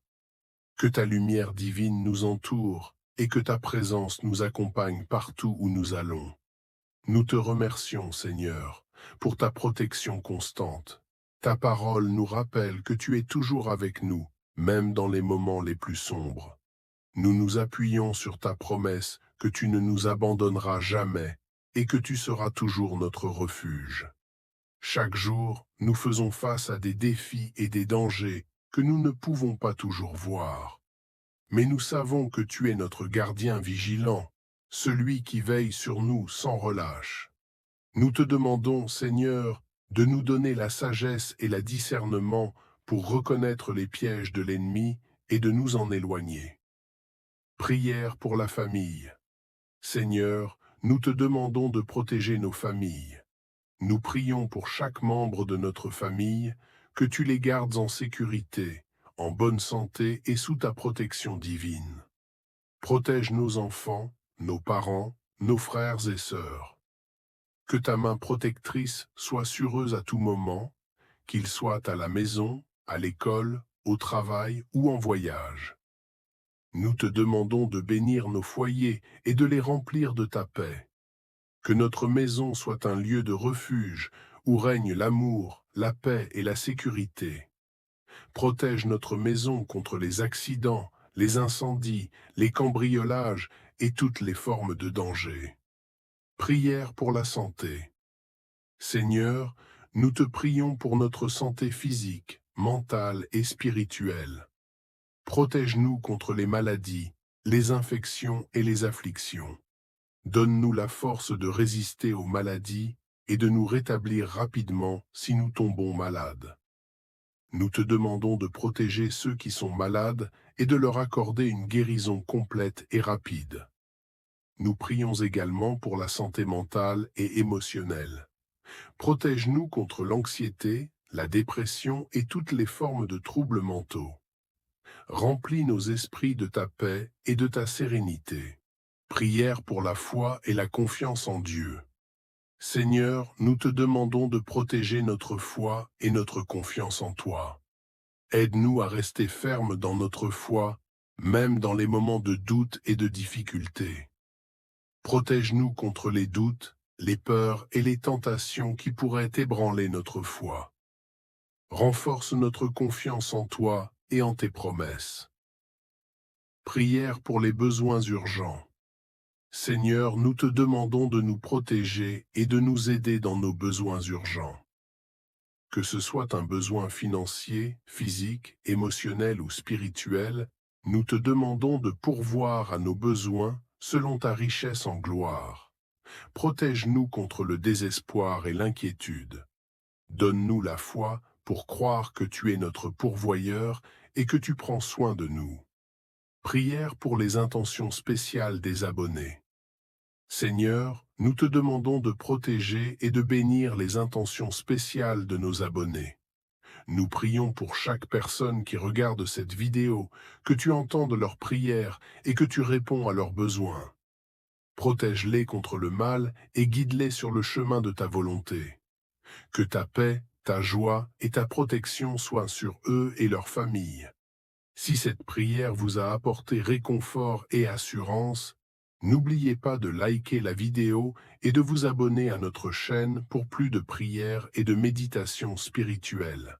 Que ta lumière divine nous entoure et que ta présence nous accompagne partout où nous allons. Nous te remercions, Seigneur, pour ta protection constante. Ta parole nous rappelle que tu es toujours avec nous, même dans les moments les plus sombres. Nous nous appuyons sur ta promesse que tu ne nous abandonneras jamais et que tu seras toujours notre refuge. Chaque jour, nous faisons face à des défis et des dangers que nous ne pouvons pas toujours voir. Mais nous savons que tu es notre gardien vigilant, celui qui veille sur nous sans relâche. Nous te demandons, Seigneur, de nous donner la sagesse et le discernement pour reconnaître les pièges de l'ennemi et de nous en éloigner. Prière pour la famille. Seigneur, nous te demandons de protéger nos familles. Nous prions pour chaque membre de notre famille, que tu les gardes en sécurité, en bonne santé et sous ta protection divine. Protège nos enfants, nos parents, nos frères et sœurs. Que ta main protectrice soit sur eux à tout moment, qu'ils soient à la maison, à l'école, au travail ou en voyage. Nous te demandons de bénir nos foyers et de les remplir de ta paix. Que notre maison soit un lieu de refuge où règne l'amour, la paix et la sécurité. Protège notre maison contre les accidents, les incendies, les cambriolages et toutes les formes de danger. Prière pour la santé. Seigneur, nous te prions pour notre santé physique, mentale et spirituelle. Protège-nous contre les maladies, les infections et les afflictions. Donne-nous la force de résister aux maladies et de nous rétablir rapidement si nous tombons malades. Nous te demandons de protéger ceux qui sont malades et de leur accorder une guérison complète et rapide. Nous prions également pour la santé mentale et émotionnelle. Protège-nous contre l'anxiété, la dépression et toutes les formes de troubles mentaux. Remplis nos esprits de ta paix et de ta sérénité. Prière pour la foi et la confiance en Dieu. Seigneur, nous te demandons de protéger notre foi et notre confiance en toi. Aide-nous à rester fermes dans notre foi, même dans les moments de doute et de difficulté. Protège-nous contre les doutes, les peurs et les tentations qui pourraient ébranler notre foi. Renforce notre confiance en toi et en tes promesses. Prière pour les besoins urgents. Seigneur, nous te demandons de nous protéger et de nous aider dans nos besoins urgents. Que ce soit un besoin financier, physique, émotionnel ou spirituel, nous te demandons de pourvoir à nos besoins selon ta richesse en gloire. Protège-nous contre le désespoir et l'inquiétude. Donne-nous la foi pour croire que tu es notre pourvoyeur et que tu prends soin de nous. Prière pour les intentions spéciales des abonnés. Seigneur, nous te demandons de protéger et de bénir les intentions spéciales de nos abonnés. Nous prions pour chaque personne qui regarde cette vidéo, que tu entendes leurs prières et que tu réponds à leurs besoins. Protège-les contre le mal et guide-les sur le chemin de ta volonté. Que ta paix, ta joie et ta protection soient sur eux et leurs familles. Si cette prière vous a apporté réconfort et assurance, n'oubliez pas de liker la vidéo et de vous abonner à notre chaîne pour plus de prières et de méditations spirituelles.